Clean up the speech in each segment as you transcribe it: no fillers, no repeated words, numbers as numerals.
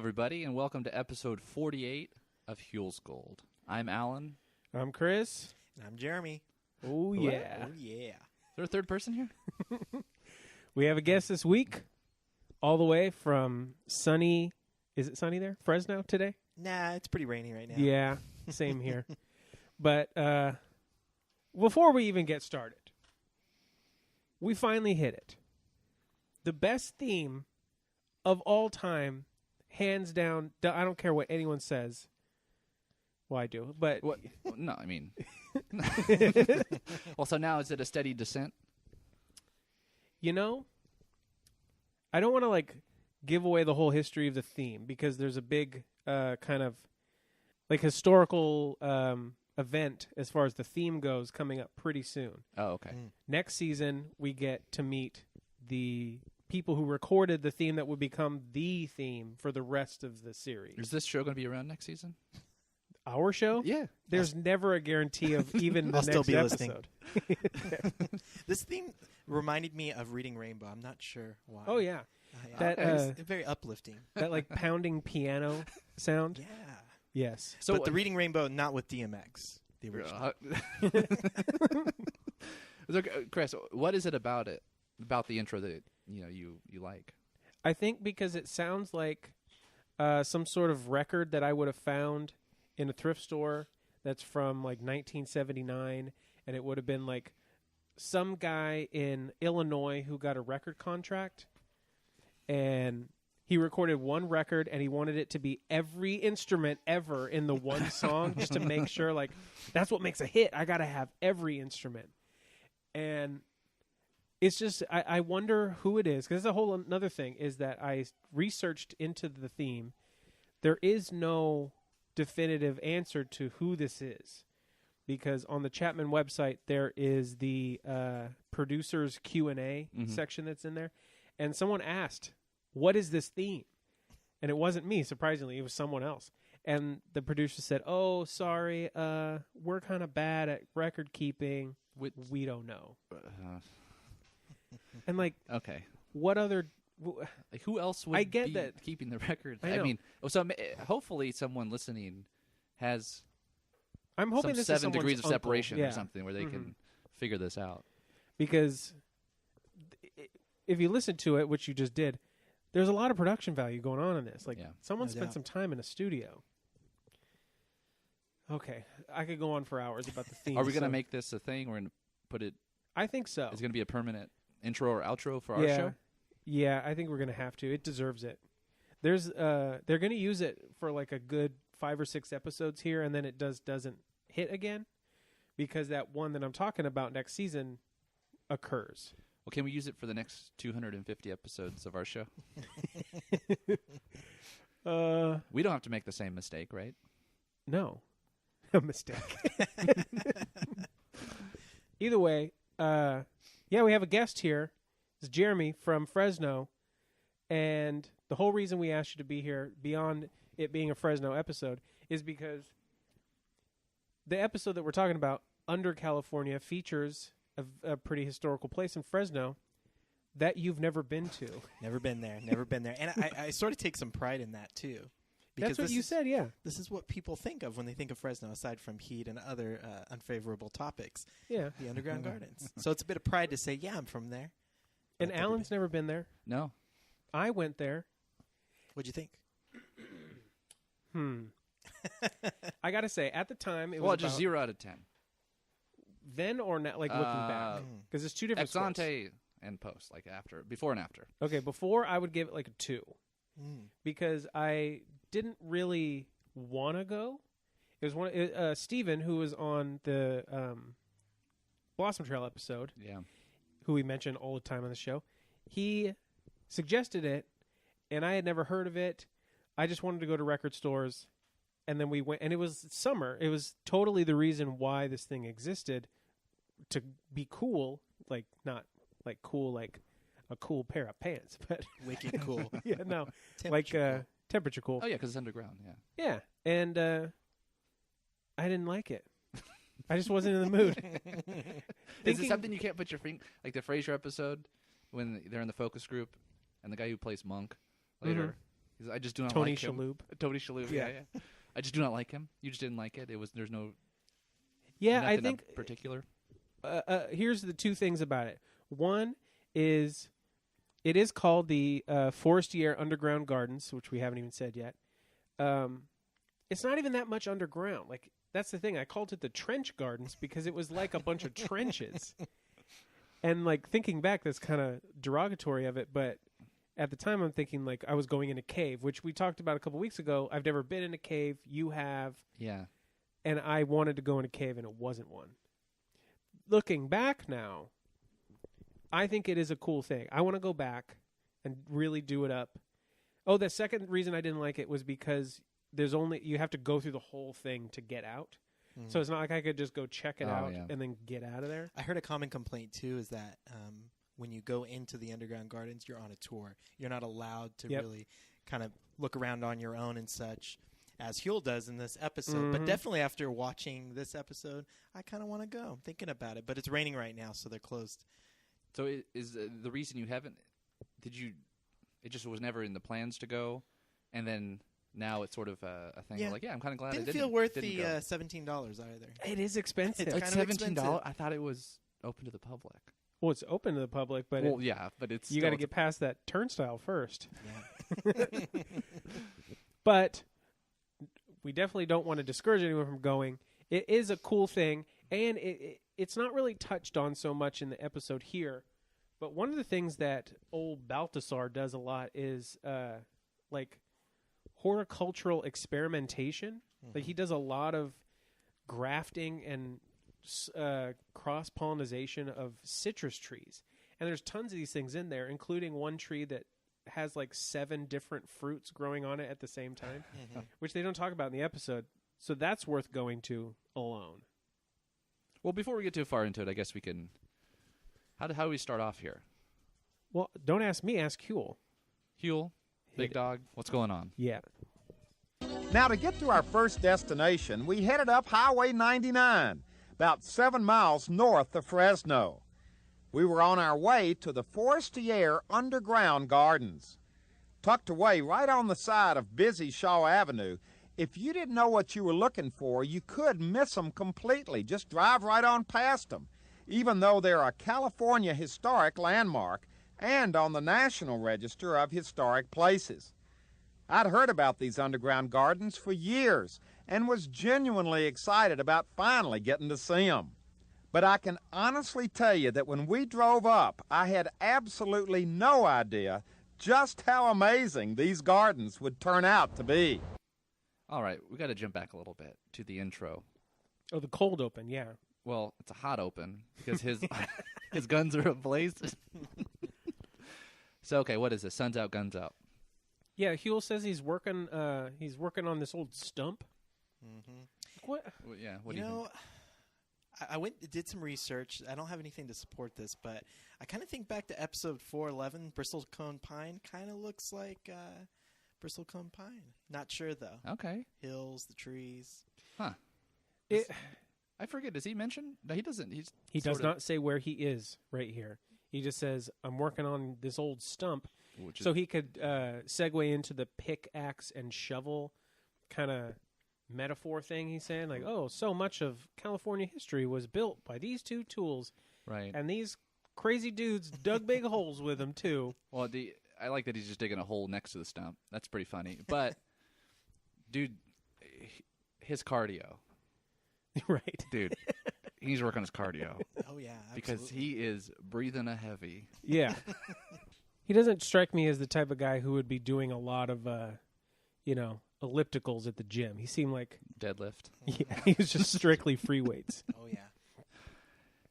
everybody, and welcome to episode 48 of Huel's Gold. I'm Allan. I'm Chris. I'm Jeremy. Oh, yeah. Oh, yeah. Is there a third person here? We have a guest this week, all the way from sunny, is it sunny there? Fresno today? Nah, it's pretty rainy right now. Yeah, same here. But before we even get started, we finally hit it. The best theme of all time, hands down. I don't care what anyone says. Well, I do, but What? Well, no, I mean. Well, so now is it a steady descent? you know, I don't want to give away the whole history of the theme because there's a big kind of historical event as far as the theme goes coming up pretty soon. Oh, okay. Next season, we get to meet the people who recorded the theme that would become the theme for the rest of the series. Is this show going to be around next season? Our show? Yeah. There's never a guarantee of even the I'll still next be listening. episode. This theme reminded me of Reading Rainbow. I'm not sure why. Oh, yeah. That That, very uplifting. That pounding piano sound? Yeah. Yes. So But the Reading Rainbow, not with DMX, the original. So, Chris, what is it about the intro that you like? I think because it sounds like some sort of record that I would have found in a thrift store that's from 1979, and it would have been some guy in Illinois who got a record contract, and he recorded one record, and he wanted it to be every instrument ever in the one song just to make sure, that's what makes a hit. I got to have every instrument. And it's just, I wonder who it is, because that's a whole another thing, is that I researched into the theme. There is no definitive answer to who this is, because on the Chapman website, there is the producer's Q&A section that's in there, and someone asked, what is this theme? And it wasn't me, surprisingly. It was someone else. And the producer said, oh, sorry, we're kind of bad at record keeping. We don't know. And Okay. what other... Who else would I get be that. keeping the records? I know. mean, hopefully someone listening has I'm hoping some this is 7 someone's degrees of uncle. separation Yeah. or something where they can figure this out. Because if you listen to it, which you just did, there's a lot of production value going on in this. Someone No spent doubt. some time in a studio. Okay, I could go on for hours about the theme. Are we going to make this a thing? We're going to put it... I think so. It's going to be a permanent intro or outro for our show? Yeah, I think we're going to have to. It deserves it. There's they're going to use it for a good 5 or 6 episodes here, and then it doesn't hit again, because that one that I'm talking about next season occurs. Well, can we use it for the next 250 episodes of our show? We don't have to make the same mistake, right? No. A mistake. Either way, we have a guest here. It's Jeremy from Fresno. And the whole reason we asked you to be here, beyond it being a Fresno episode, is because the episode that we're talking about, Under California, features a pretty historical place in Fresno that you've never been to. Never been there. And I sort of take some pride in that, too. That's what you said, yeah. This is what people think of when they think of Fresno, aside from heat and other unfavorable topics. Yeah. The Underground Gardens. So it's a bit of pride to say, yeah, I'm from there. And Alan's never been there. No. I went there. What'd you think? I got to say, at the time, it Well, was just about 0 out of 10. then or now, looking back. Because it's two different Ex scores. ante and post, before and after. Okay, before I would give it a 2. Because I didn't really want to go. It was one Steven, who was on the Blossom Trail episode, who we mention all the time on the show. He suggested it, and I had never heard of it. I just wanted to go to record stores, and then we went, and it was summer. It was totally the reason why this thing existed, to be cool, not cool like a cool pair of pants, but Wicked cool. yeah, no, temperature cool. Oh, yeah, because it's underground, yeah. Yeah, and I didn't like it. I just wasn't in the mood. Is it something you can't put your finger, like the Frasier episode when they're in the focus group and the guy who plays Monk later, I just do not Tony like him. Shalhoub. Tony Shalhoub. Yeah. I just do not like him. You just didn't like it. There's no. Yeah, I nothing think particular. here's the two things about it. One is it is called the Forestiere Underground Gardens, which we haven't even said yet. It's not even that much underground. Like, that's the thing. I called it the Trench Gardens because it was like a bunch of trenches. And, like, thinking back, that's kind of derogatory of it. But at the time, I'm thinking, like, I was going in a cave, which we talked about a couple weeks ago. I've never been in a cave. You have. Yeah. And I wanted to go in a cave, and it wasn't one. Looking back now, I think it is a cool thing. I want to go back and really do it up. Oh, the second reason I didn't like it was because you have to go through the whole thing to get out. So it's not like I could just go check it out and then get out of there. I heard a common complaint, too, is that when you go into the underground gardens, you're on a tour. You're not allowed to really kind of look around on your own and such, as Huel does in this episode. But definitely after watching this episode, I kind of want to go. I'm thinking about it. But it's raining right now, so they're closed. So is the reason you haven't – it just was never in the plans to go, and then – now it's sort of a thing. Yeah. Like, I'm kind of glad didn't feel worth the $17 either. It is expensive. It's $17. I thought it was open to the public. Well, it's open to the public, but but it's you got to get past that turnstile first. Yeah. But we definitely don't want to discourage anyone from going. It is a cool thing, and it's not really touched on so much in the episode here. But one of the things that old Balthasar does a lot is like horticultural experimentation. Like, he does a lot of grafting and cross-pollination of citrus trees. And there's tons of these things in there, including one tree that has like 7 different fruits growing on it at the same time, which they don't talk about in the episode. So that's worth going to alone. Well, before we get too far into it, I guess we can... How do we start off here? Well, don't ask me, ask Huel. Huel? Big dog, what's going on? Yeah. Now, to get to our first destination, we headed up Highway 99, about 7 miles north of Fresno. We were on our way to the Forestiere Underground Gardens. Tucked away right on the side of busy Shaw Avenue, if you didn't know what you were looking for, you could miss them completely. Just drive right on past them, even though they're a California historic landmark and on the National Register of Historic Places. I'd heard about these underground gardens for years and was genuinely excited about finally getting to see them. But I can honestly tell you that when we drove up, I had absolutely no idea just how amazing these gardens would turn out to be. All right, we got to jump back a little bit to the intro. Oh, the cold open, yeah. Well, it's a hot open because his his guns are ablaze. So, okay, what is this? Sun's out, guns out. Yeah, Huel says he's working on this old stump. What? Well, yeah, what you do you think? I did some research. I don't have anything to support this, but I kind of think back to episode 411, Bristlecone Pine. Kind of looks like Bristlecone Pine. Not sure, though. Okay. Hills, the trees. Huh. I forget, does he mention? No, he doesn't. He does not say where he is right here. He just says, I'm working on this old stump. So he could segue into the pickaxe and shovel kind of metaphor thing he's saying. Like, oh, so much of California history was built by these two tools. Right. And these crazy dudes dug big holes with them, too. Well, I like that he's just digging a hole next to the stump. That's pretty funny. But, dude, his cardio. Right. Dude, he's working his cardio. Oh, yeah, absolutely. Because he is breathing a heavy. Yeah. He doesn't strike me as the type of guy who would be doing a lot of, ellipticals at the gym. He seemed like... Deadlift. Yeah, he was just strictly free weights. Oh, yeah.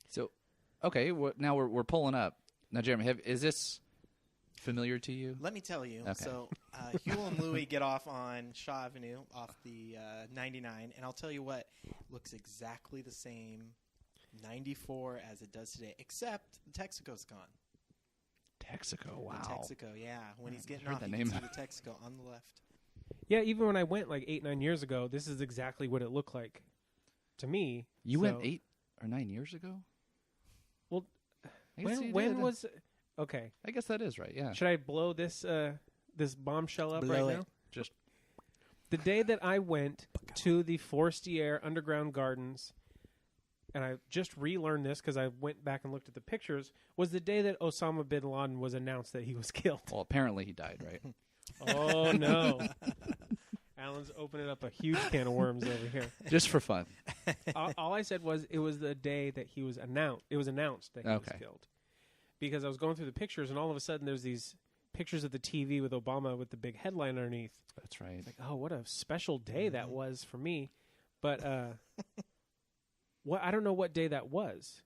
So, okay, now we're pulling up. Now, Jeremy, is this familiar to you? Let me tell you. Okay. So, Huel and Louie get off on Shaw Avenue off the 99, and I'll tell you what, looks exactly the same 94 as it does today, except the Texaco's gone. Texaco, wow. The Texaco, yeah. When he's getting off, you can see the Texaco on the left. Yeah, even when I went like 8-9 years ago, this is exactly what it looked like to me. You went 8 or 9 years ago? Well, I guess when was... Okay. I guess that is right, yeah. Should I blow this this bombshell up Blow right it. now? Just The day that I went to the Forestiere Underground Gardens, and I just relearned this because I went back and looked at the pictures, was the day that Osama bin Laden was announced that he was killed. well, apparently he died, right? Oh, no. Alan's opening up a huge can of worms over here. Just for fun. All I said was it was the day that he was announced. It was announced that he was killed. Because I was going through the pictures, and all of a sudden there's these pictures of the TV with Obama with the big headline underneath. That's right. Like, oh, what a special day that was for me. But I don't know what day that was.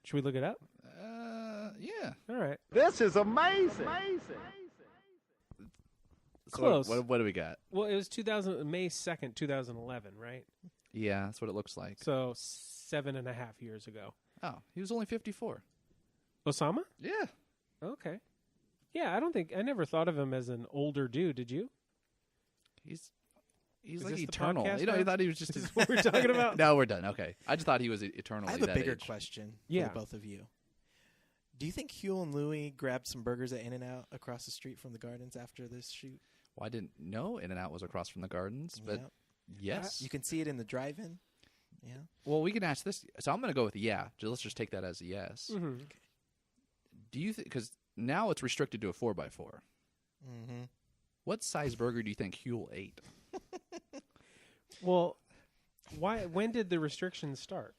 Should we look it up? Yeah. All right. This is amazing. So Close. What do we got? Well, it was May 2nd, 2011, right? Yeah, that's what it looks like. So 7.5 years ago. Oh, he was only 54. Osama? Yeah. Okay. Yeah, I never thought of him as an older dude, did you? He's Is like this the eternal. podcast You now? thought he was just. Is this what we're talking about? No, we're done. Okay, I just thought he was eternally. I have a that bigger age. question Yeah. for both of you. Do you think Huel and Louie grabbed some burgers at In-N-Out across the street from the gardens after this shoot? Well, I didn't know In-N-Out was across from the gardens, but Yep. yes. You can see it in the drive-in. Yeah. Well, we can ask this. So I'm going to go with yeah. Let's just take that as a yes. Mm-hmm. Do you think? Because now it's restricted to a 4x4. Mm-hmm. What size burger do you think Huel ate? Well, when did the restrictions start?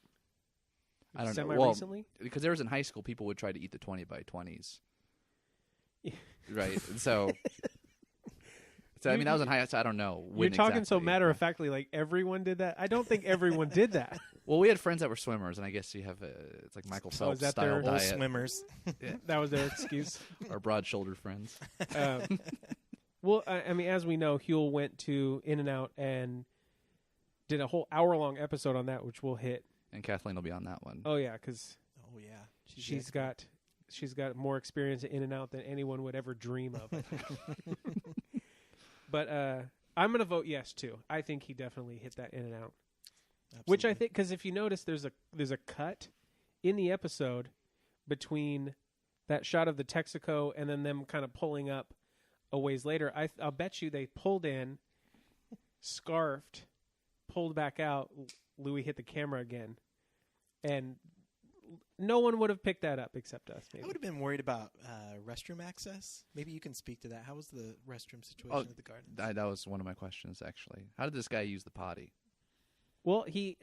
I don't know. Semi-recently? Because there was in high school, people would try to eat the 20x20s. Yeah. Right. So I mean, that was in high school. I don't know. You're When talking so exactly. matter-of-factly like everyone did that? I don't think everyone did that. Well, we had friends that were swimmers, and I guess you have it's like Michael So is Phelps that style their- Old diet. swimmers. That was their excuse. Our broad-shouldered friends. Well, I mean, as we know, Huel went to In-N-Out and did a whole hour-long episode on that, which we'll hit. And Kathleen will be on that one. Oh, yeah, because Oh, yeah. she's got more experience at In-N-Out than anyone would ever dream of. But I'm going to vote yes, too. I think he definitely hit that In-N-Out. Which I think, because if you notice, there's a cut in the episode between that shot of the Texaco and then them kind of pulling up a ways later. I'll bet you they pulled in, scarfed, pulled back out. Louis hit the camera again, and no one would have picked that up except us. Maybe. I would have been worried about restroom access. Maybe you can speak to that. How was the restroom situation at the gardens? That was one of my questions, actually. How did this guy use the potty? Well, he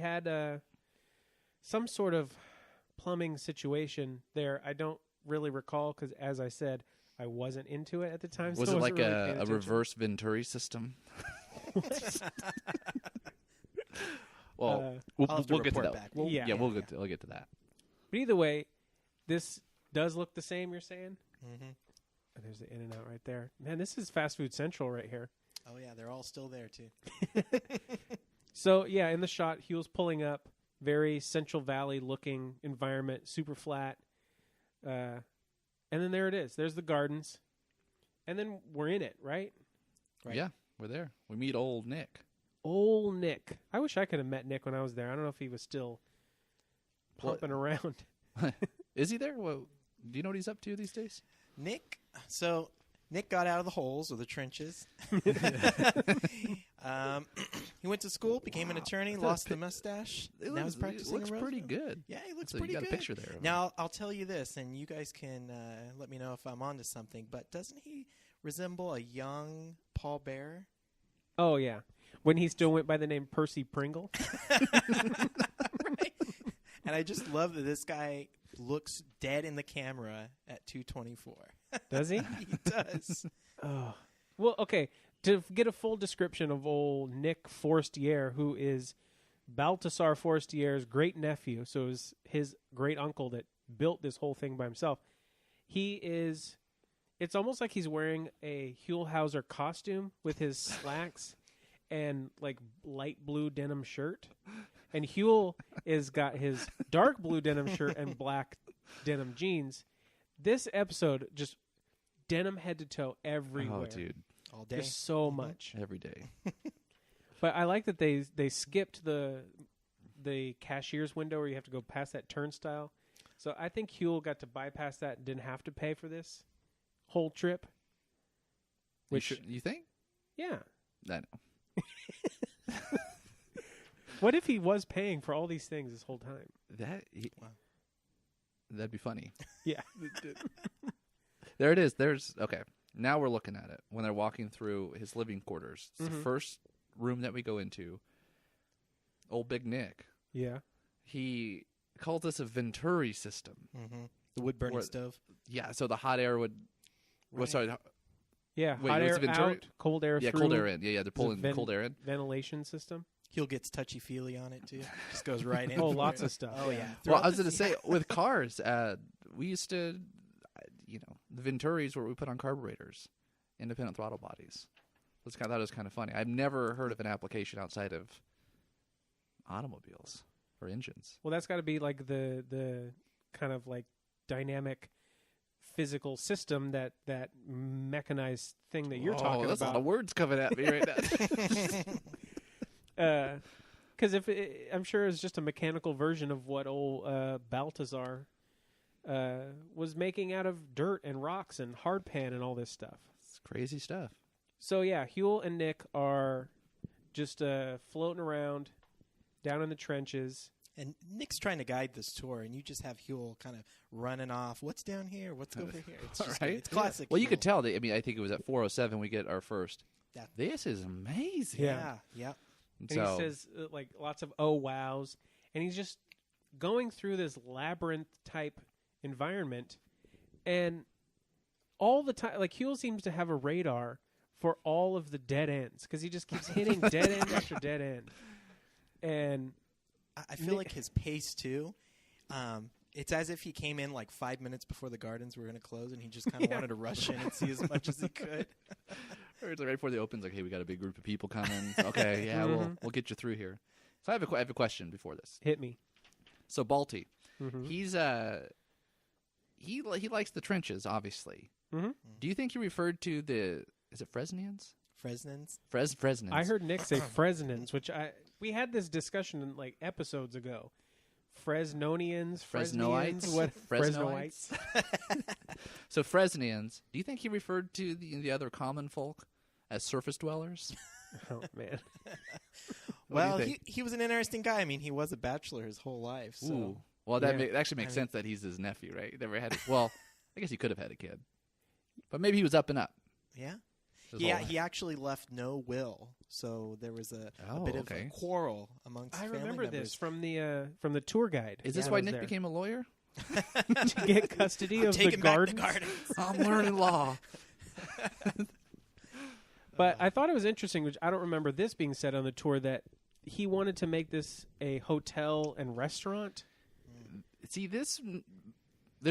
had some sort of plumbing situation there. I don't really recall because, as I said, I wasn't into it at the time. Was so it I like wasn't really paying a attention. reverse Venturi system? Well, I'll have to we'll get to report that. back. We'll get to that. But either way, this does look the same. You're saying? Mm-hmm. And there's the In-N-Out right there. Man, this is fast food central right here. Oh, yeah. They're all still there, too. So yeah, in the shot, Huel's pulling up, very Central Valley looking environment, super flat, and then there it is. There's the gardens, and then we're in it, right? Yeah, we're there. We meet old Nick. Old Nick. I wish I could have met Nick when I was there. I don't know if he was still pumping around. Is he there? Well, do you know what he's up to these days? Nick got out of the holes or the trenches. He went to school, became an attorney, lost the mustache. Now he's practicing. It looks in pretty Roseville. good. Yeah, he looks So pretty you got good. a picture there. Of him. Now I'll tell you this, and you guys can let me know if I'm onto something. But doesn't he resemble a young Paul Bearer? Oh yeah, when he still went by the name Percy Pringle. Right. And I just love that this guy looks dead in the camera at 2:24. Does he? He does. Oh. Well, okay. To get a full description of old Nick Forestiere, who is Baltasar Forestiere's great nephew, so it was his great uncle that built this whole thing by himself. It's almost like he's wearing a Huelhauser costume with his slacks and like light blue denim shirt. And Huel is got his dark blue denim shirt and black denim jeans. This episode, just denim head to toe everywhere. Oh, dude. All day. There's so much. Every day. But I like that they skipped the cashier's window where you have to go past that turnstile. So I think Huel got to bypass that and didn't have to pay for this whole trip. You think? Yeah. I know. What if he was paying for all these things this whole time? That'd be funny. Yeah. There it is. Okay. Now we're looking at it. When they're walking through his living quarters, it's the first room that we go into. Old Big Nick. Yeah. He calls this a Venturi system. Mm-hmm. The wood-burning stove. Yeah, so the hot air would... Right. Well, sorry. Yeah, Wait, hot air Venturi? out, cold air through. Yeah, cold air in. Yeah, they're pulling cold air in. Ventilation system. Heel gets touchy-feely on it, too. Just goes right in. Oh, lots of stuff. Oh, yeah. Well, I was going to say, with cars, we used to, the Venturis where we put on carburetors, independent throttle bodies. I thought it was kind of funny. I've never heard of an application outside of automobiles or engines. Well, that's got to be like the kind of like dynamic physical system that mechanized thing that you're talking that's about. a lot of words coming at me right now. Because I'm sure it's just a mechanical version of what old Baltazar was making out of dirt and rocks and hardpan and all this stuff. It's crazy stuff. So yeah, Huell and Nick are just floating around down in the trenches. And Nick's trying to guide this tour, and you just have Huell kind of running off. What's down here? What's over here? It's just Right? It's classic. Well, you Huell. could tell. I think it was at 407 we get our first. Yeah. This is amazing. Yeah. Yeah. And So, he says like lots of oh wows, and he's just going through this labyrinth type environment, and all the time, like Huell seems to have a radar for all of the dead ends because he just keeps hitting dead end after dead end, and I feel like his pace too. It's as if he came in like 5 minutes before the gardens were going to close, and he just kind of wanted to rush in and see as much as he could. Or it's like right before they open, it's like, hey, we got a big group of people coming. Okay, yeah, we'll get you through here. So I have a question before this. hit me. So Balti, Mm-hmm. he's he likes the trenches, obviously. Mm-hmm. Do you think he referred to is it Fresnians? Fresnans. Fresnans. I heard Nick say Fresnans, which we had this discussion in like episodes ago. Fresnonians, Fresnoites? what? Fresnoites? So Fresnians. Do you think he referred to the other common folk as surface dwellers? Oh man. Well, he was an interesting guy. I mean, he was a bachelor his whole life. So. Ooh. Well, that Yeah. actually makes sense that he's his nephew, right? He never had. Well, I guess he could have had a kid, but maybe he was up and up. Yeah. his Yeah, whole life. he actually left no will, so there was a bit of a okay. quarrel amongst I family remember members. this from the tour guide. Is this that why was Nick there. became a lawyer? to get custody of the Taking back garden? the gardens. I'm learning law. But I thought it was interesting, which I don't remember this being said on the tour, that he wanted to make this a hotel and restaurant. See, there's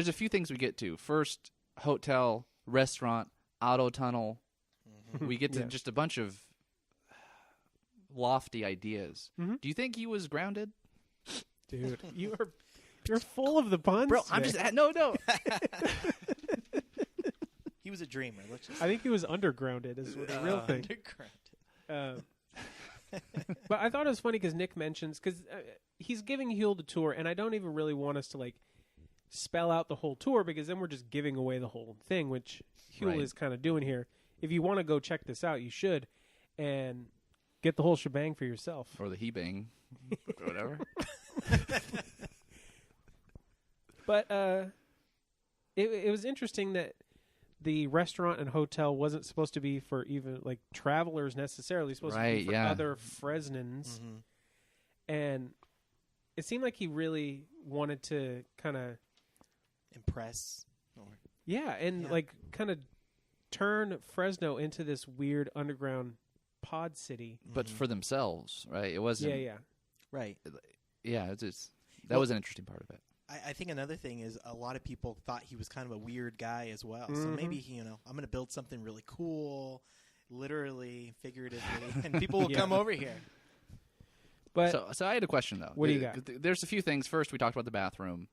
a few things we get to. First, hotel, restaurant, auto tunnel. We get to Yeah. just a bunch of lofty ideas. Mhm. Do you think he was grounded? Dude, you're full of the puns. Bro, I'm today. just... No. He was a dreamer. Let's just I think he was undergrounded is the real thing. underground. But I thought it was funny because Nick mentions, because he's giving Huell the tour, and I don't even really want us to like spell out the whole tour because then we're just giving away the whole thing, which Huell Right. is kind of doing here. If you want to go check this out, you should, and get the whole shebang for yourself. Or the he-bang. Or whatever. But it was interesting that the restaurant and hotel wasn't supposed to be for even like travelers necessarily. It's supposed to be Right, for yeah. other Fresnans. Mhm. And it seemed like he really wanted to kind of Impress. Or, and Yeah. like kind of turn Fresno into this weird underground pod city. But for themselves, right? It wasn't... Yeah. right. Yeah, that Well- was an interesting part of it. I think another thing is a lot of people thought he was kind of a weird guy as well. So Mhm. maybe I'm going to build something really cool, literally, figuratively, and people will Yeah. come over here. But So I had a question, though. What do you got? There's a few things. First, we talked about the bathroom.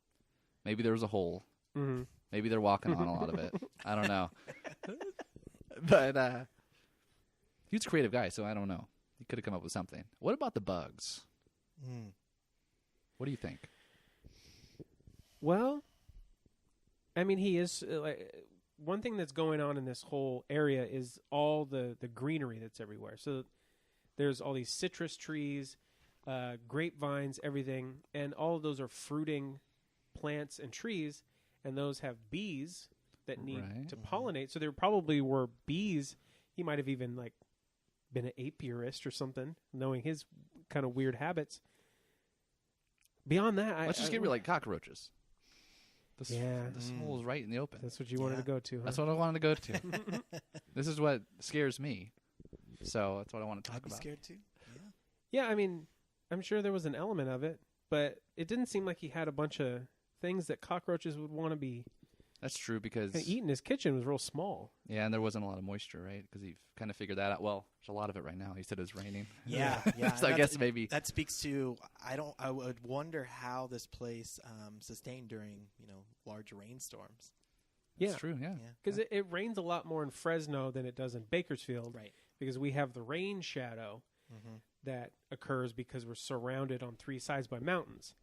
Maybe there was a hole. mhm. Maybe they're walking on a lot of it. I don't know. But he was a creative guy, so I don't know. He could have come up with something. What about the bugs? Mm. What do you think? Well, I mean, he is one thing that's going on in this whole area is all the greenery that's everywhere. So there's all these citrus trees, grapevines, everything, and all of those are fruiting plants and trees, and those have bees that need to pollinate. So there probably were bees. He might have even like been an apiarist or something, knowing his kind of weird habits. Beyond that, let's just get rid of like cockroaches. This hole is right in the open. That's what you wanted to go to, huh? That's what I wanted to go to. This is what scares me. So that's what I want to talk I'd be about. scared too. Yeah, I mean, I'm sure there was an element of it, but it didn't seem like he had a bunch of things that cockroaches would want to be. That's true because eating. His kitchen was real small. Yeah, and there wasn't a lot of moisture, right? Because he kind of figured that out. Well, there's a lot of it right now. He said it was raining. Yeah. So I guess maybe that speaks to. I would wonder how this place sustained during large rainstorms. That's true. Yeah, because it rains a lot more in Fresno than it does in Bakersfield. Right. Because we have the rain shadow that occurs because we're surrounded on three sides by mountains,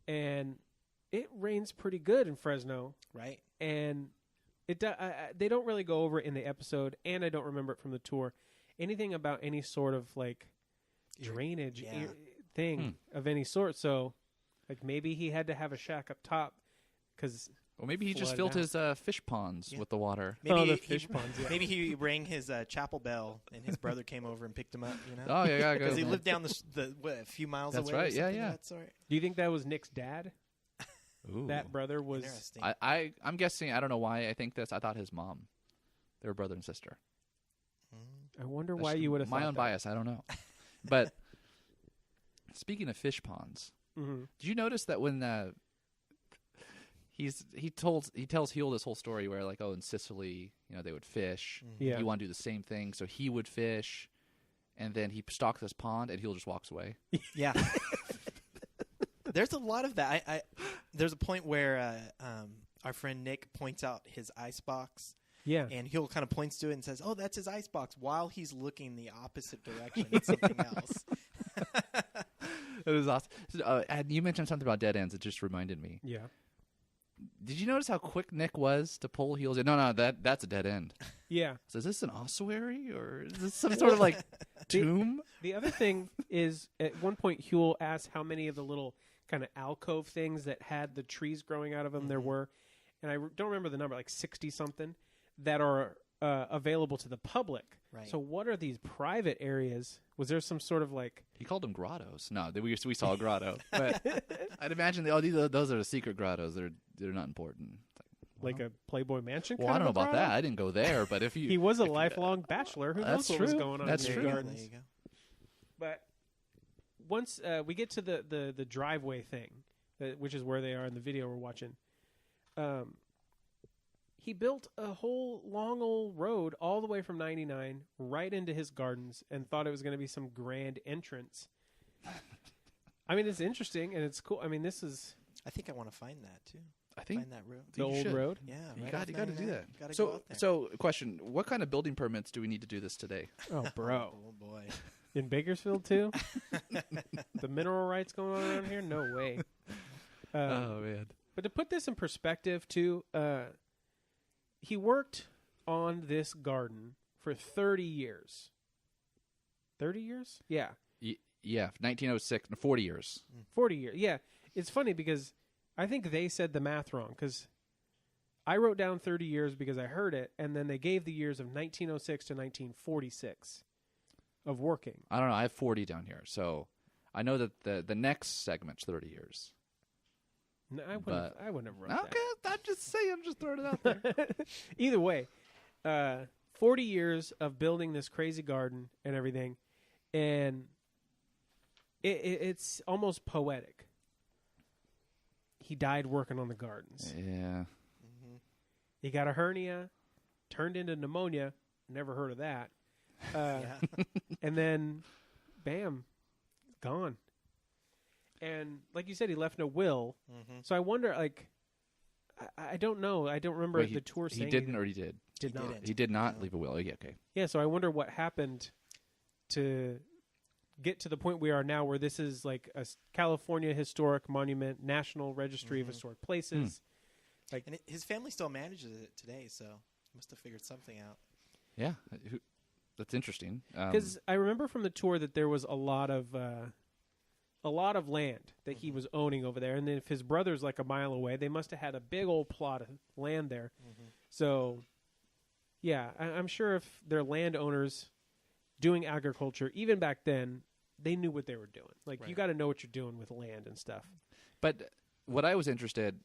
and it rains pretty good in Fresno, right? And they don't really go over it in the episode, and I don't remember it from the tour. Anything about any sort of like drainage thing of any sort. So, like maybe he had to have a shack up top because. Well, maybe he just filled his fish ponds with the water. Maybe the fish ponds. Yeah. Maybe he rang his chapel bell, and his brother came over and picked him up. Oh yeah, because he lived down a few miles away. That's right. Yeah. Yeah. That sort. Do you think that was Nick's dad? Ooh. That brother was. Interesting. I'm guessing. I don't know why I think this. I thought his mom. They were brother and sister. I wonder why you would have. My own bias. I don't know. But speaking of fish ponds, did you notice that when he tells Huel this whole story where like in Sicily they would fish. Yeah. He wanted to do the same thing, so he would fish, and then he stalks this pond and Huel just walks away. Yeah. There's a lot of that. There's a point where our friend Nick points out his ice box. Yeah. And Huel kind of points to it and says, "Oh, that's his ice box," while he's looking the opposite direction at something else. It was awesome. And you mentioned something about dead ends. It just reminded me. Yeah. Did you notice how quick Nick was to pull Huel's in? No, that's a dead end. Yeah. So is this an ossuary or is this some sort of like tomb? The other thing is, at one point, Huel asked how many of the little kind of alcove things that had the trees growing out of them there were, and I don't remember the number, like 60-something, that are available to the public. Right. So what are these private areas? Was there some sort of like... He called them grottos. No, we saw a grotto. But I'd imagine those are the secret grottos. They're not important. Like a Playboy Mansion? Well, I don't know about that. I didn't go there, but if you... He was a lifelong bachelor. Who knows what was going on That's in true. the gardens? There you go. But once we get to the driveway thing, which is where they are in the video we're watching, he built a whole long old road all the way from 99 right into his gardens and thought it was going to be some grand entrance. I mean, it's interesting and it's cool. I mean, this is... I think I want to find that too. I think find that road. The old road? Yeah, you right got to do that. Gotta go out there. So, question: what kind of building permits do we need to do this today? Oh, bro. Oh boy. In Bakersfield, too? The mineral rights going on around here? No way. Oh, man. But to put this in perspective, too, he worked on this garden for 30 years. 30 years? Yeah. Yeah, 1906, 40 years. 40 years. Yeah. It's funny because I think they said the math wrong because I wrote down 30 years because I heard it, and then they gave the years of 1906 to 1946 of working. I don't know. I have 40 down here, so I know that the next segment's 30 years. No, I wouldn't have wrote Okay, I'm just saying. I'm just throwing it out there. that. Either way, 40 years of building this crazy garden and everything, and it's almost poetic. He died working on the gardens. Yeah. He got a hernia, turned into pneumonia. Never heard of that. And then, bam, gone. And like you said, he left no will. So I wonder, like, I don't know. I don't remember the tour saying he didn't or he did. Did not. He did not leave a will. Yeah, okay. Yeah, so I wonder what happened to get to the point we are now where this is like a California Historic Monument, National Registry of Historic Places. Like, And his family still manages it today, so he must have figured something out. Yeah, that's interesting. because I remember from the tour that there was a lot of land that he was owning over there, and then if his brother's like a mile away, they must have had a big old plot of land there. So, yeah, I'm sure if they're landowners doing agriculture, even back then, they knew what they were doing. Like, you Right. got to know what you're doing with land and stuff. But what I was interested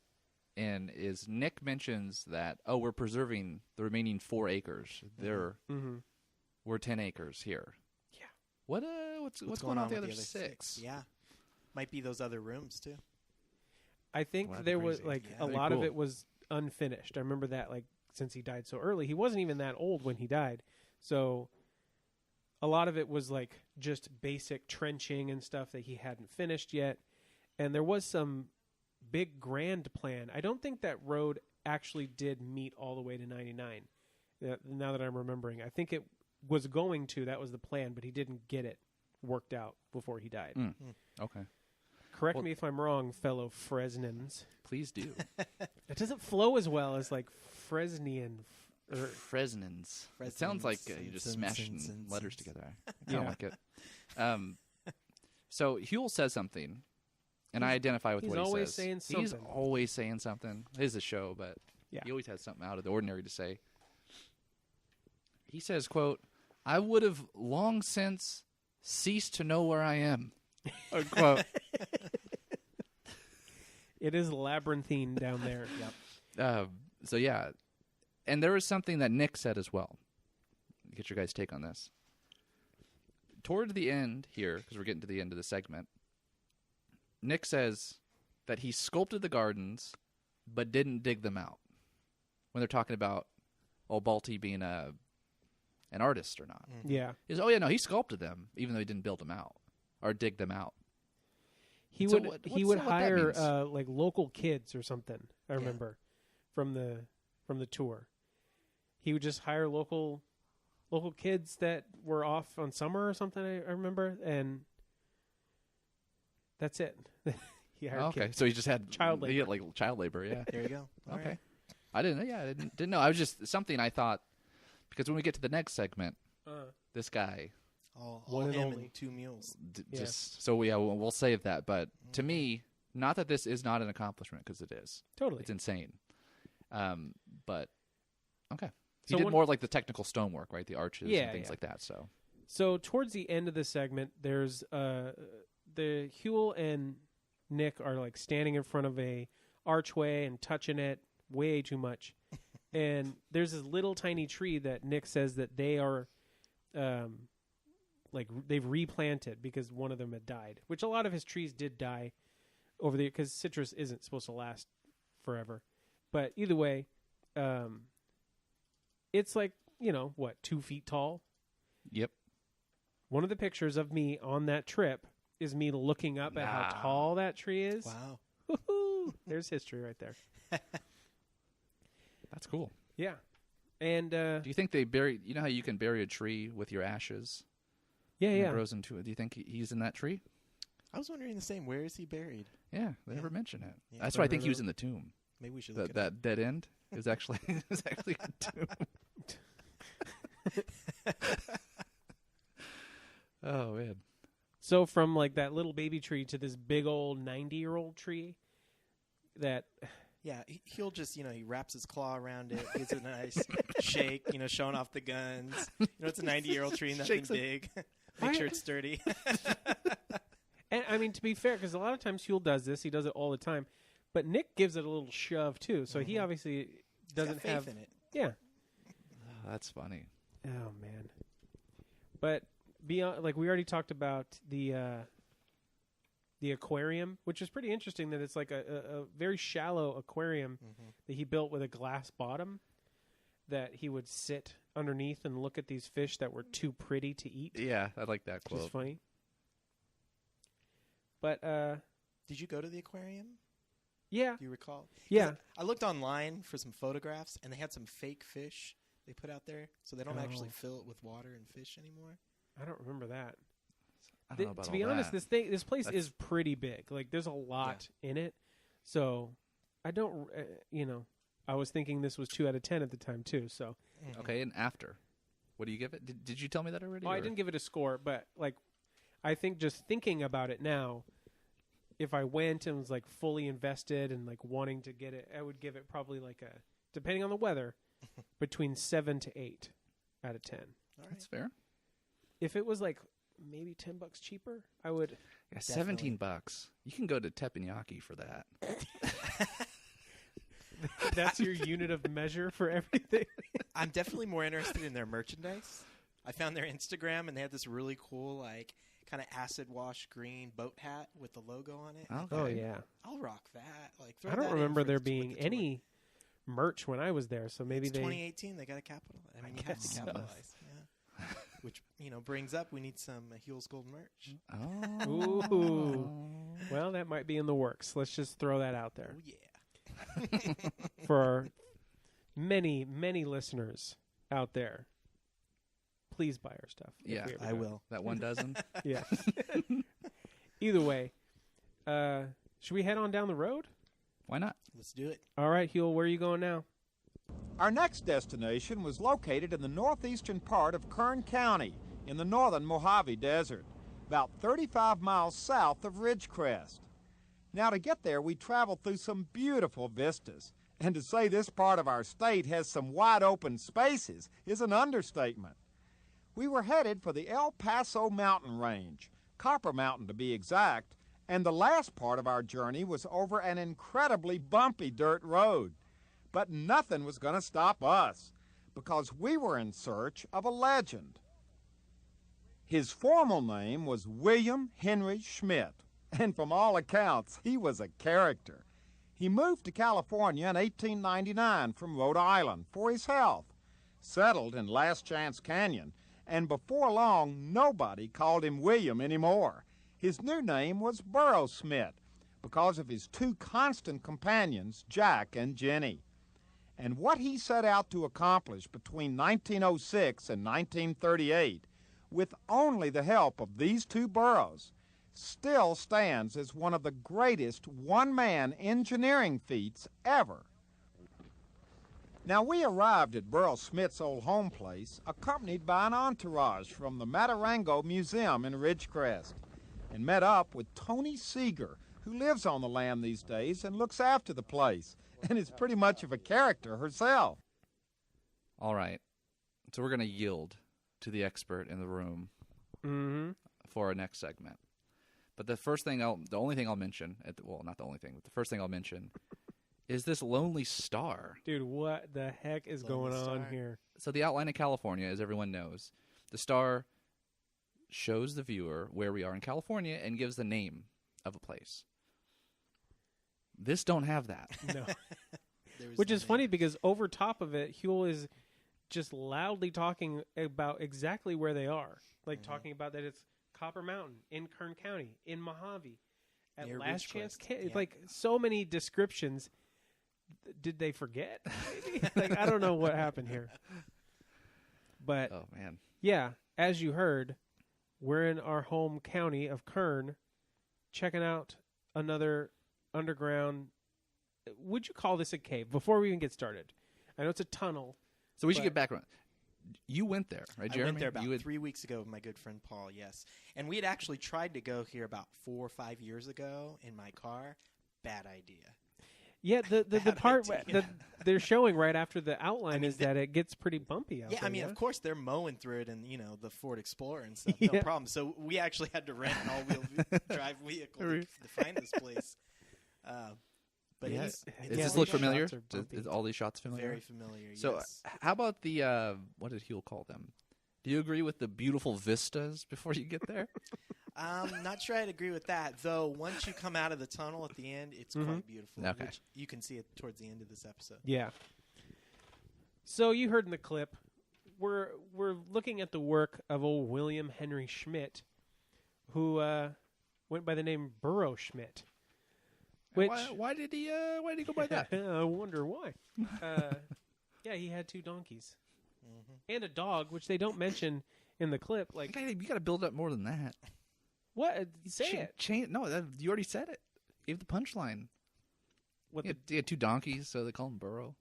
in is Nick mentions that, we're preserving the remaining 4 acres. We're 10 acres here. Yeah. What's going on with the other 6? 6? Yeah. Might be those other rooms, too. I think Well, that'd be there was crazy. like Yeah. a Very lot of cool. it was unfinished. I remember that, like, since he died so early. He wasn't even that old when he died. So a lot of it was like just basic trenching and stuff that he hadn't finished yet. And there was some big grand plan. I don't think that road actually did meet all the way to 99. Now that I'm remembering, I think it was going to. That was the plan, but he didn't get it worked out before he died. Okay. Correct Well- me if I'm wrong, fellow Fresnans. Please do. It doesn't flow as well as like Fresnian. Fresnans. It sounds like you just smashing letters together. I kind of like it. So Huell says something, and I identify with he's what he always says. saying He's something. always saying something. It is a show, but Yeah. he always has something out of the ordinary to say. He says, quote, "I would have long since ceased to know where I am." Unquote. It is labyrinthine down there. So yeah, and there was something that Nick said as well. Get your guys' take on this. Toward the end here, because we're getting to the end of the segment, Nick says that he sculpted the gardens, but didn't dig them out. When they're talking about Balti being an artist or not, Yeah. is he sculpted them, even though he didn't build them out or dig them out. He So would what- he what's would what that hire means? like local kids or something. I Yeah. remember from the tour. He would just hire local kids that were off on summer or something. I remember, and that's it. He hired Okay, kids. so he just had Child He had like child labor, yeah. There you go. All Okay. right. I didn't know. I was just something I thought, because when we get to the next segment, this guy All One and him only. and 2 mules. Yeah. just so we'll save that. But to me, not that this is not an accomplishment, because it is. Totally. It's insane. But okay, he So did one- more like the technical stonework, right? The arches Yeah, and things yeah. like that. So towards the end of the segment, there's the Huell and Nick are like standing in front of a archway and touching it way too much. And there's this little tiny tree that Nick says that they are like they've replanted because one of them had died, which a lot of his trees did die over the because citrus isn't supposed to last forever. But either way, it's like, 2 feet tall. Yep. One of the pictures of me on that trip is me looking up at how tall that tree is. Wow. Woohoo! There's history right there. That's cool. Yeah. And Do you think they bury? You know how you can bury a tree with your ashes? yeah, And it yeah. grows into it. Do you think he's in that tree? I was wondering the same. Where is he buried? Yeah, they Yeah. never mention it. Yeah, That's never why I think heard he was of in the tomb. Maybe we should look it up. That dead end is actually is actually a tomb. Oh man. So from like that little baby tree to this big old 90-year-old tree that Yeah, he'll just, he wraps his claw around it, gives it a nice shake, showing off the guns. It's a 90-year-old tree, nothing Shakes it. big. Make sure it's sturdy. and I mean, to be fair, because a lot of times Huell does this, he does it all the time, but Nick gives it a little shove too. So he obviously He's got doesn't faith have in it. Yeah. Oh, that's funny. Oh man. But beyond, like we already talked about the aquarium, which is pretty interesting. That it's like a very shallow aquarium that he built with a glass bottom that he would sit underneath and look at these fish that were too pretty to eat. Yeah, I like that Which is quote. funny. But Did you go to the aquarium? yeah, Do you recall? 'Cause yeah. I looked online for some photographs, and they had some fake fish they put out there, so they don't actually fill it with water and fish anymore. I don't remember that. I don't know about To be all honest, that. this place That's- is pretty big. Like there's a lot in it, so I don't, I was thinking this was 2 out of 10 at the time too. So Okay, and after, what do you give it? Did you tell me that already? I didn't give it a score, but like I think just thinking about it now, if I went and was like fully invested and like wanting to get it, I would give it probably like a, depending on the weather, between 7 to 8 out of 10. All right. That's fair. If it was like maybe $10 cheaper, I would. Yeah, $17. You can go to teppanyaki for that. That's your unit of measure for everything. I'm definitely more interested in their merchandise. I found their Instagram, and they had this really cool, like, kind of acid wash green boat hat with the logo on it. Okay. Oh yeah, I'll rock that. Like, throw I don't that in remember for- there with being the tour. any merch when I was there, so maybe It's they. 2018. They got to capitalize. I mean, you have to guess so. capitalize. Yeah. Which brings up we need some Huel's Gold merch. Oh. Ooh. Well, that might be in the works. Let's just throw that out there Oh yeah. for our many, many listeners out there. Please buy our stuff. if Yeah, we ever I do it. will. That 1 dozen? Yeah. Either way, should we head on down the road? Why not? Let's do it. All right, Huel, where are you going now? Our next destination was located in the northeastern part of Kern County in the northern Mojave Desert, about 35 miles south of Ridgecrest. Now, to get there, we traveled through some beautiful vistas, and to say this part of our state has some wide open spaces is an understatement. We were headed for the El Paso mountain range, Copper Mountain to be exact, and the last part of our journey was over an incredibly bumpy dirt road. But nothing was going to stop us, because we were in search of a legend. His formal name was William Henry Schmidt, and from all accounts, he was a character. He moved to California in 1899 from Rhode Island for his health, settled in Last Chance Canyon, and before long, nobody called him William anymore. His new name was Burro Schmidt, because of his 2 constant companions, Jack and Jenny. And what he set out to accomplish between 1906 and 1938, with only the help of these 2 burros, still stands as one of the greatest one-man engineering feats ever. Now, we arrived at Burro Schmidt's old home place, accompanied by an entourage from the Matarango Museum in Ridgecrest, and met up with Tony Seeger, who lives on the land these days and looks after the place, and is pretty much of a character herself. All right. So we're going to yield to the expert in the room for our next segment. But the only thing I'll mention, not the only thing, but the first thing I'll mention is this lonely star. Dude, what the heck is going on here? So the outline of California, as everyone knows, the star shows the viewer where we are in California and gives the name of a place. This don't have that. No. There was Which no is name. funny because over top of it, Huel is just loudly talking about exactly where they are. Like talking about that it's Copper Mountain in Kern County, in Mojave, at Near Last Chance Ridgecrest. Canyon. Yeah. Like so many descriptions. Did they forget? Maybe? Like I don't know what happened here. But Oh, man. yeah, as you heard, we're in our home county of Kern, checking out another underground. Would you call this a cave? Before we even get started, I know it's a tunnel. So we should But- get background. You went there, right, Jeremy? I went there about You had- 3 weeks ago with my good friend Paul, yes. And we had actually tried to go here about 4 or 5 years ago in my car. Bad idea. Yeah, the Bad part idea. that they're showing right after the outline I mean, is that it gets pretty bumpy out Yeah, there. I mean, yeah? of course they're mowing through it, and the Ford Explorer and stuff, Yeah. no problem. So we actually had to rent an all-wheel drive vehicle to find this place. But Yeah. it's Does Yeah, this these look shots familiar? are bumpy. Is all these shots familiar? very familiar. So yes. how about the, what did Huel call them? Do you agree with the beautiful vistas before you get there? Not sure I'd agree with that, though. Once you come out of the tunnel at the end, it's quite beautiful. Okay. Which you can see it towards the end of this episode. Yeah. So you heard in the clip, we're looking at the work of old William Henry Schmidt, who went by the name Burro Schmidt. Which Why did he go by that? I wonder why. Yeah, he had 2 donkeys and a dog, which they don't mention in the clip. Like, You got to build up more than that. what? Say it. No, you already said it. Gave the punchline. What He had 2 donkeys, so they call him Burro.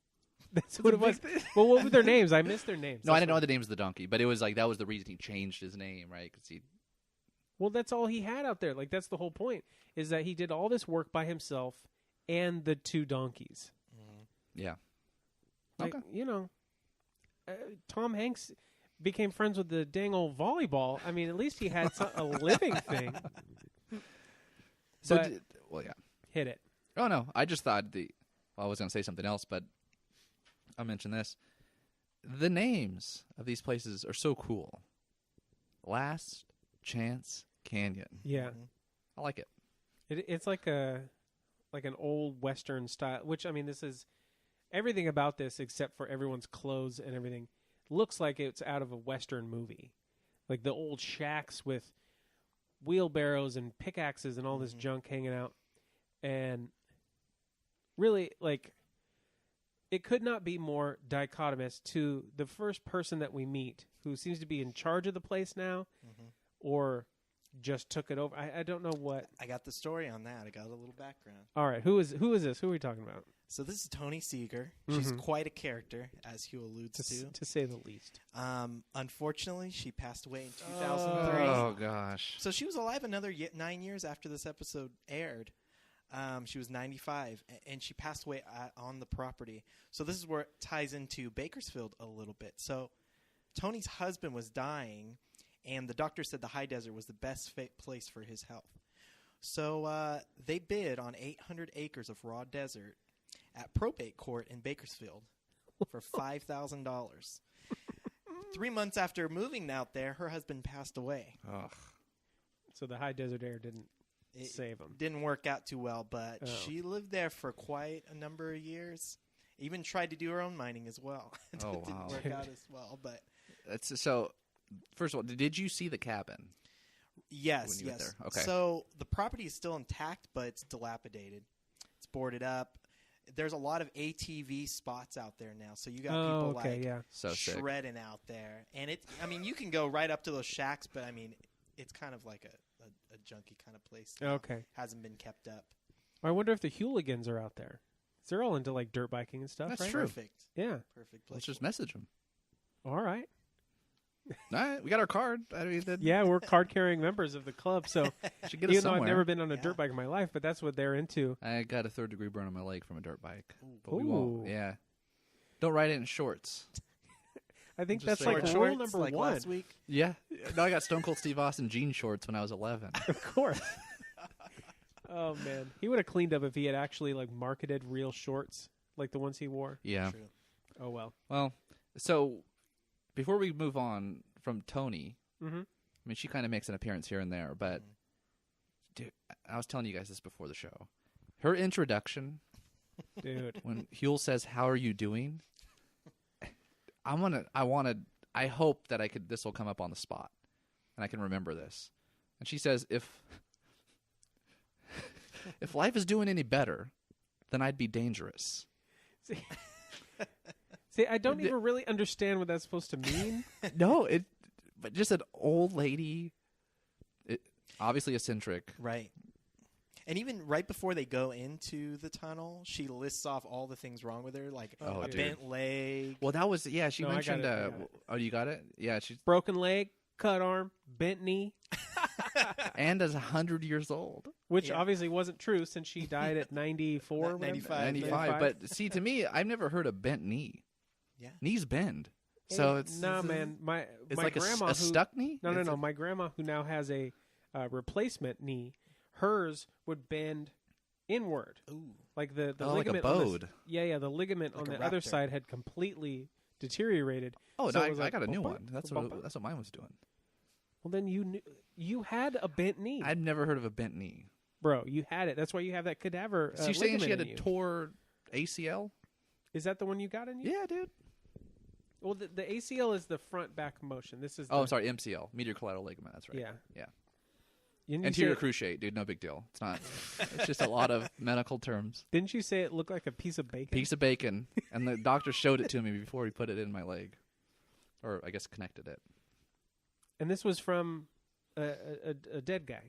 That's what it was. Well, what were their names? I missed their names. No, I didn't know the names of the donkey, but it was like that was the reason he changed his name, right? Because he. Well, that's all he had out there. Like that's the whole point. Is that he did all this work by himself and the 2 donkeys. Yeah. Like, Okay. you know, Tom Hanks became friends with the dang old volleyball. I mean, at least he had a living thing. So, But well, yeah. hit it. Oh no, I just thought I was going to say something else, but I'll mention this. The names of these places are so cool. Last Chance Canyon. Yeah. I like it. It's like an old Western style, which, I mean, this is everything about this except for everyone's clothes and everything looks like it's out of a Western movie. Like the old shacks with wheelbarrows and pickaxes and all this junk hanging out. And really, like, it could not be more dichotomous to the first person that we meet who seems to be in charge of the place now or just took it over. I don't know what. I got the story on that. I got a little background. All right. Who is this? Who are we talking about? So this is Tony Seeger. She's quite a character, as Hugh alludes to. To say the least. Unfortunately, she passed away in 2003. Oh gosh. So she was alive another 9 years after this episode aired. She was 95, and she passed away on the property. So this is where it ties into Bakersfield a little bit. So Tony's husband was dying, and the doctor said the high desert was the best place for his health. So they bid on 800 acres of raw desert at probate court in Bakersfield for $5,000. 3 months after moving out there, her husband passed away. Ugh. So the high desert air didn't save him. Didn't work out too well, but she lived there for quite a number of years. Even tried to do her own mining as well. It Oh, didn't wow. work out as well, but So, first of all, did you see the cabin? yes, When you went yes. there. Okay. So the property is still intact, but it's dilapidated. It's boarded up. There's a lot of ATV spots out there now, so you got people like So sick. shredding out there. And you can go right up to those shacks, but I mean, it's kind of like a junky kind of place. Now. Okay. Hasn't been kept up. I wonder if the hooligans are out there. They're all into like dirt biking and stuff, That's right? true. Perfect. Yeah. Perfect place. Let's just message them. All right. All right, we got our card. I mean, Yeah, we're card-carrying members of the club, so should get us even though I've somewhere. never been on a dirt bike in my life, but that's what they're into. I got a 3rd-degree burn on my leg from a dirt bike, but we Ooh. won't. Yeah, don't ride it in shorts. I think Just that's say like short rule shorts, number like 1. last week. Yeah, no, I got Stone Cold Steve Austin jean shorts when I was 11. Of course. Oh man, he would have cleaned up if he had actually like marketed real shorts like the ones he wore. Yeah. True. Oh well. Well, so before we move on from Tony, Mm-hmm. I mean, she kind of makes an appearance here and there, but dude, I was telling you guys this before the show. Her introduction, Dude. when Huel says, "How are you doing?" I hope that this will come up on the spot, and I can remember this. And she says, "If life is doing any better, then I'd be dangerous." See, I don't even really understand what that's supposed to mean. No, but just an old lady, obviously eccentric. Right. And even right before they go into the tunnel, she lists off all the things wrong with her, like Oh, a dude. bent leg. Well, that was she No, I got mentioned. it, I got it. Oh, you got it? Yeah, she's Broken leg, cut arm, bent knee, and is 100 years old. which Yeah. obviously wasn't true since she died at 94. 95. 95. But see, to me, I've never heard a bent knee. Yeah. Knees bend, so Hey, it's nah, man. It's My like grandma a stuck knee. No. It's My grandma who now has a replacement knee, hers would bend inward. Ooh. Like the Oh, like a ligament on bowed. the ligament Like on a the other raptor. side had completely deteriorated. Oh, So no, it was I like, got a new bump, one. That's bump, what mine was doing. Well, then you had a bent knee, I'd never heard of a bent knee. bro. You had it. That's why you have that cadaver. So you're saying she had ligament a in you. tore ACL? Is that the one you got in you? Yeah, dude. Well, the ACL is the front back motion. This is Oh, I'm sorry, MCL, medial collateral ligament. That's right. Yeah. Yeah. Didn't you Anterior say- cruciate, dude. No big deal. It's not. It's just a lot of medical terms. Didn't you say it looked like a piece of bacon? Piece of bacon, and the doctor showed it to me before he put it in my leg, or I guess connected it. And this was from a dead guy.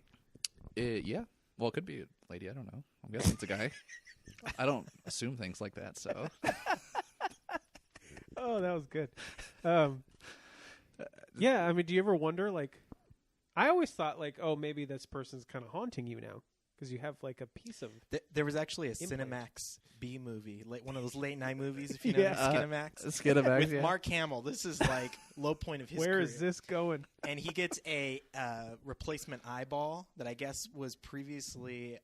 Yeah. Well, it could be a lady. I don't know. I'm guessing it's a guy. I don't assume things like that. So Oh, that was good. Yeah, I mean, do you ever wonder, like, I always thought, like, oh, maybe this person's kind of haunting you now because you have, like, a piece of... There was actually a implant. Cinemax B movie, one of those late night movies, if you know, Yeah. Skinemax. Skinemax, With yeah. Mark Hamill. This is, like, low point of his Where career. is this going? And he gets a replacement eyeball that I guess was previously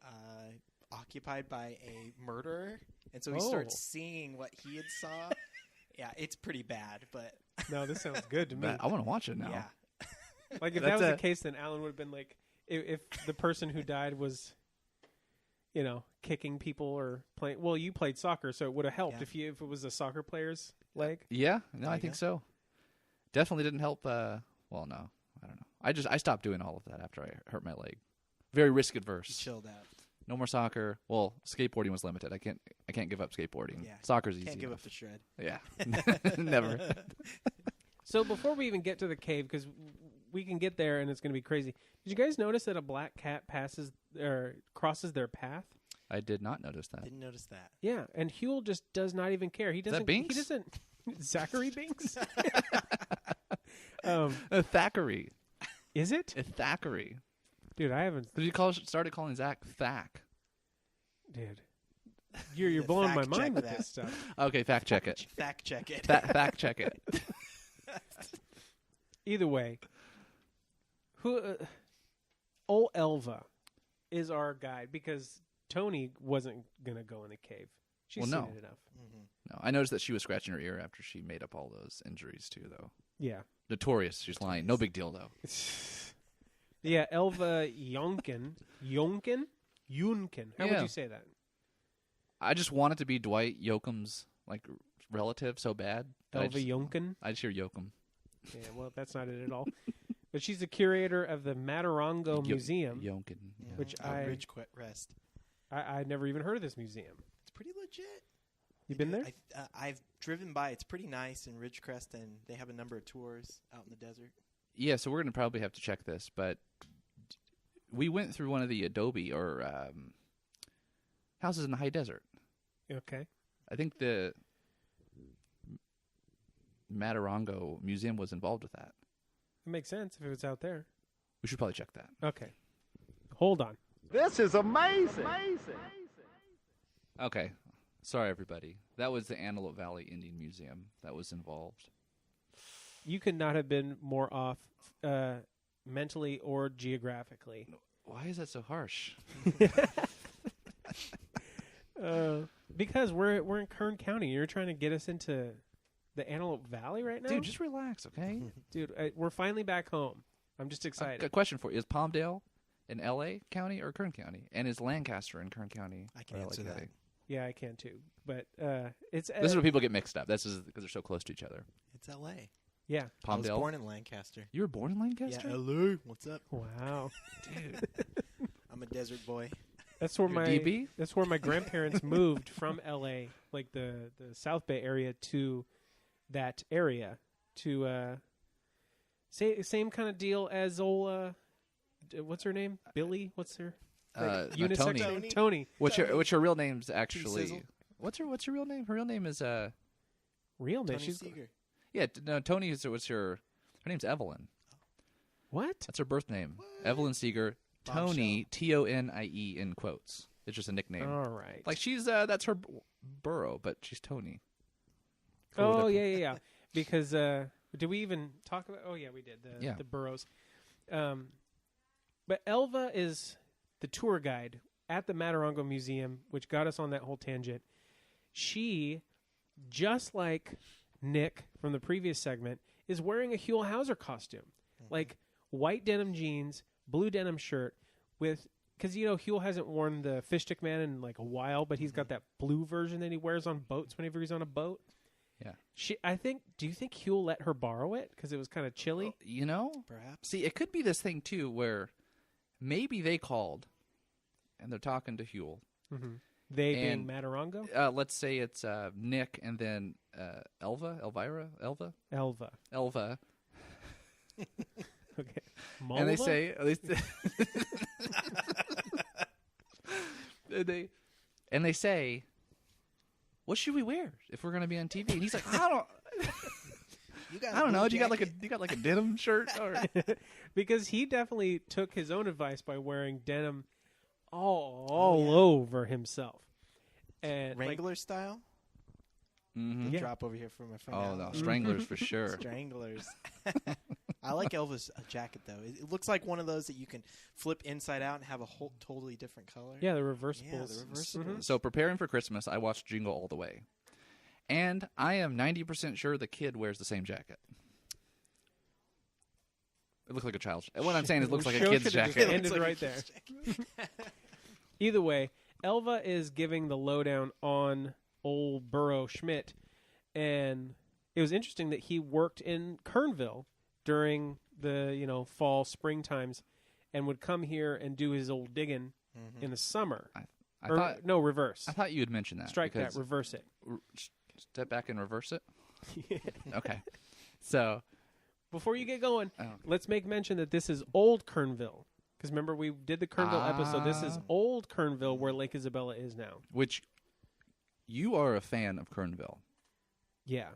occupied by a murderer. And so he starts seeing what he had saw. Yeah, it's pretty bad, but... No, this sounds good to me. I want to watch it now. Yeah. Like, if That's that was the case, then Alan would have been like, if the person who died was, you know, kicking people or playing. Well, you played soccer, so it would have helped if it was a soccer player's leg. Yeah, no, I you think go. so. Definitely didn't help. Well, no, I don't know. I stopped doing all of that after I hurt my leg. Very risk adverse. He chilled out. No more soccer. Well, skateboarding was limited. I can't give up skateboarding. Yeah. Soccer's easy. Can't give enough. up the shred. Yeah, never. So before we even get to the cave, because we can get there and it's going to be crazy. Did you guys notice that a black cat crosses their path? I did not notice that. Didn't notice that. Yeah, and Huel just does not even care. He doesn't. that Binks? He doesn't. Zachary Binks. Thackeray. Is it, Thackeray. dude? I haven't. Did you started calling Zach Thack? Dude, you're blowing my Fact mind check with that. this stuff. Okay, fact check it. Fact check it. Fact check it. Either way, old Elva is our guide because Tony wasn't gonna go in a cave. She's Well, seen no. it enough. No, I noticed that she was scratching her ear after she made up all those injuries too, though. Yeah, Notorious. She's lying. No big deal, though. yeah. Elva Yonkin. How would Yeah. you say that? I just want it to be Dwight Yoakam's like relative so bad. that Elva Yonkin. I just hear Yoakam. Yeah, well, that's not it at all. But she's the curator of the Matarongo Museum, Yoakin. Yeah. which Rest. I never even heard of this museum. It's pretty legit. You been there? I've driven by. It's pretty nice in Ridgecrest, and they have a number of tours out in the desert. Yeah, so we're gonna probably have to check this, but we went through one of the adobe or houses in the high desert. Okay. I think the Matarongo Museum was involved with that. It makes sense if it was out there. We should probably check that. Okay. Hold on. This is amazing. Okay. Sorry, everybody. That was the Antelope Valley Indian Museum that was involved. You could not have been more off mentally or geographically. Why is that so harsh? Because we're in Kern County. You're trying to get us into the Antelope Valley right now? Dude, just relax, okay? Dude, we're finally back home. I'm just excited. A question for you. Is Palmdale in L.A. County or Kern County? And is Lancaster in Kern County? I can or LA answer that. County? Yeah, I can too. But it's This is where people get mixed up. This is because they're so close to each other. It's L.A. yeah. I was Palmdale? born in Lancaster. You were born in Lancaster? Yeah, L.A. What's up? Wow. Dude. I'm a desert boy. That's where You're my DB? that's where my grandparents moved from LA, like the South Bay area to that area to same kind of deal as old what's her name? Billy? What's her unisex Tony. name? Tony. What's your real name's Sizzle. actually? What's her real name? Her real name is Real name. Tony She's Seeger. yeah, no, Tony is her name's Evelyn. what? That's her birth name. Evelyn Seeger. Tony, Tonie in quotes. It's just a nickname. All right. Like she's that's her Burro, but she's Tony. oh yeah. Because did we even talk about? Oh yeah, we did the burros. But Elva is the tour guide at the Matarongo Museum, which got us on that whole tangent. She, just like Nick from the previous segment, is wearing a Huell Hauser costume, like white denim jeans, blue denim shirt, because Huell hasn't worn the fish stick man in like a while, but he's got that blue version that he wears on boats whenever he's on a boat. Yeah. Do you think Huell let her borrow it because it was kind of chilly? Perhaps. See, it could be this thing too, where maybe they called and they're talking to Huell. Mm-hmm. They being And, Matarongo? Let's say it's Nick and then Elva. Okay. And they Malva? say, at least they say, what should we wear if we're going to be on TV? And he's like, I don't. You got I don't know. You got like a denim shirt? Or... Because he definitely took his own advice by wearing denim all over himself. And Wrangler style? Mm-hmm. Yeah. Drop over here for my friend. Oh, Alan. no. Stranglers for sure. Stranglers. I like Elvis' jacket, though. It looks like one of those that you can flip inside out and have a whole totally different color. Yeah, the reversibles. Yeah, the reversibles. So preparing for Christmas, I watched Jingle All the Way. And I am 90% sure the kid wears the same jacket. It looks like a child's. What I'm saying is it looks like a Show kid's should have jacket. ended right there. Either way, Elva is giving the lowdown on old Burro Schmidt, and it was interesting that he worked in Kernville during the fall, spring times, and would come here and do his old digging in the summer. Reverse. I thought you had mentioned that. Strike that. Reverse it. Step back and reverse it? Okay. So... Before you get going, okay. Let's make mention that this is Old Kernville. Because remember, we did the Kernville episode. This is Old Kernville, where Lake Isabella is now. Which, you are a fan of Kernville. Yeah.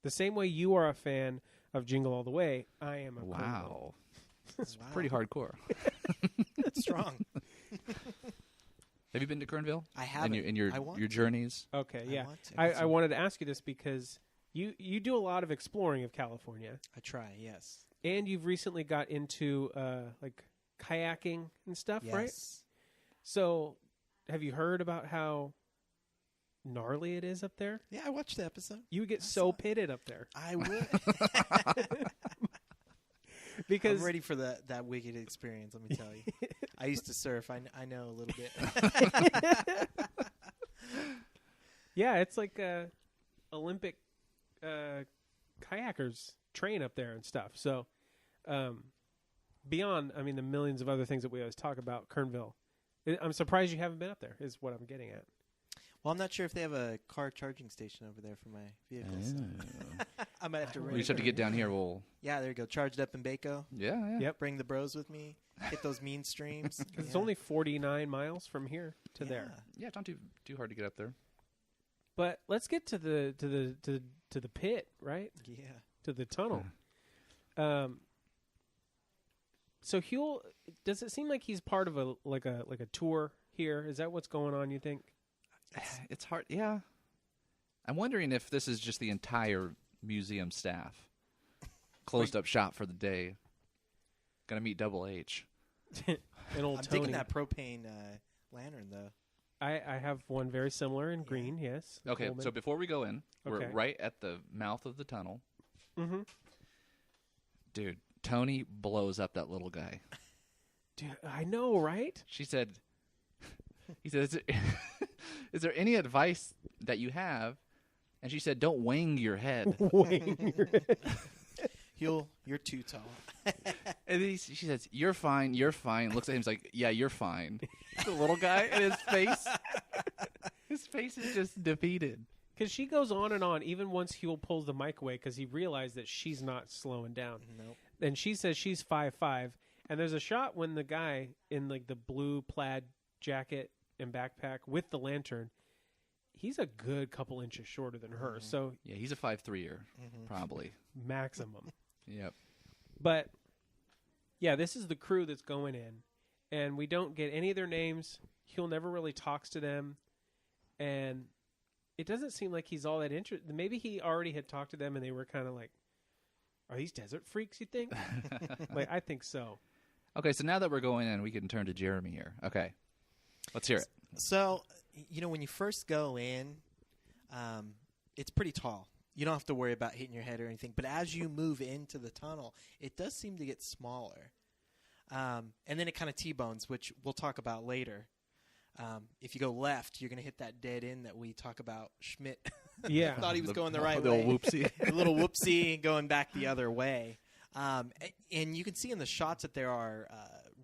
The same way you are a fan of Jingle All the Way, I am a Kernville. Wow. That's pretty hardcore. That's strong. Have you been to Kernville? I haven't. In your journeys? Okay, yeah. I I wanted to ask you this because you do a lot of exploring of California. I try, yes. And you've recently got into like kayaking and stuff, Yes. right? So, have you heard about how gnarly it is up there? Yeah, I watched the episode. You would get so pitted up there. I would. Because I'm ready for that wicked experience, let me tell you. I used to surf. I know a little bit. yeah, it's like Olympic kayakers train up there and stuff. So, beyond, the millions of other things that we always talk about, Kernville, I'm surprised you haven't been up there, is what I'm getting at. Well, I'm not sure if they have a car charging station over there for my vehicle. So. I might have to We just have to get down here. Yeah, there you go. Charged up in Baco. Yeah. Yep. Bring the bros with me. Hit those mean streams. It's only 49 miles from here to there. Yeah, it's not too hard to get up there. But let's get to the pit, right? Yeah. To the tunnel. So Huel, does it seem like he's part of a tour here? Is that what's going on, you think? It's hard. Yeah. I'm wondering if this is just the entire museum staff closed up shop for the day. Gonna meet Double H. And old I'm Tony. digging that propane lantern, though. I have one very similar in green, yes. Okay, Coleman. so before we go in, we're Okay. right at the mouth of the tunnel. Mm-hmm. Dude, Tony blows up that little guy. Dude, I know, right? He said, is there any advice that you have? And she said, don't wang your head. Huel, you're too tall. And then she says, you're fine. Looks at him, he's like, yeah, you're fine. The little guy, and his face is just defeated. Because she goes on and on, even once Huel pulls the mic away, because he realized that she's not slowing down. Nope. And she says she's 5'5", and there's a shot when the guy in like the blue plaid jacket and backpack with the lantern, he's a good couple inches shorter than her. So Yeah, he's a 5'3"er, probably. maximum. Yep. But yeah, this is the crew that's going in, and we don't get any of their names. Huel never really talks to them, and it doesn't seem like he's all that interested. Maybe he already had talked to them, and they were kind of like, "Are these desert freaks?" You think? Like, I think so. Okay, so now that we're going in, we can turn to Jeremy here. Okay, let's hear it. So, when you first go in, it's pretty tall. You don't have to worry about hitting your head or anything. But as you move into the tunnel, it does seem to get smaller. And then it kind of T-bones, which we'll talk about later. If you go left, you're going to hit that dead end that we talk about. Schmidt Yeah. thought he was going the right the way. old whoopsie. A little whoopsie going back the other way. And you can see in the shots that there are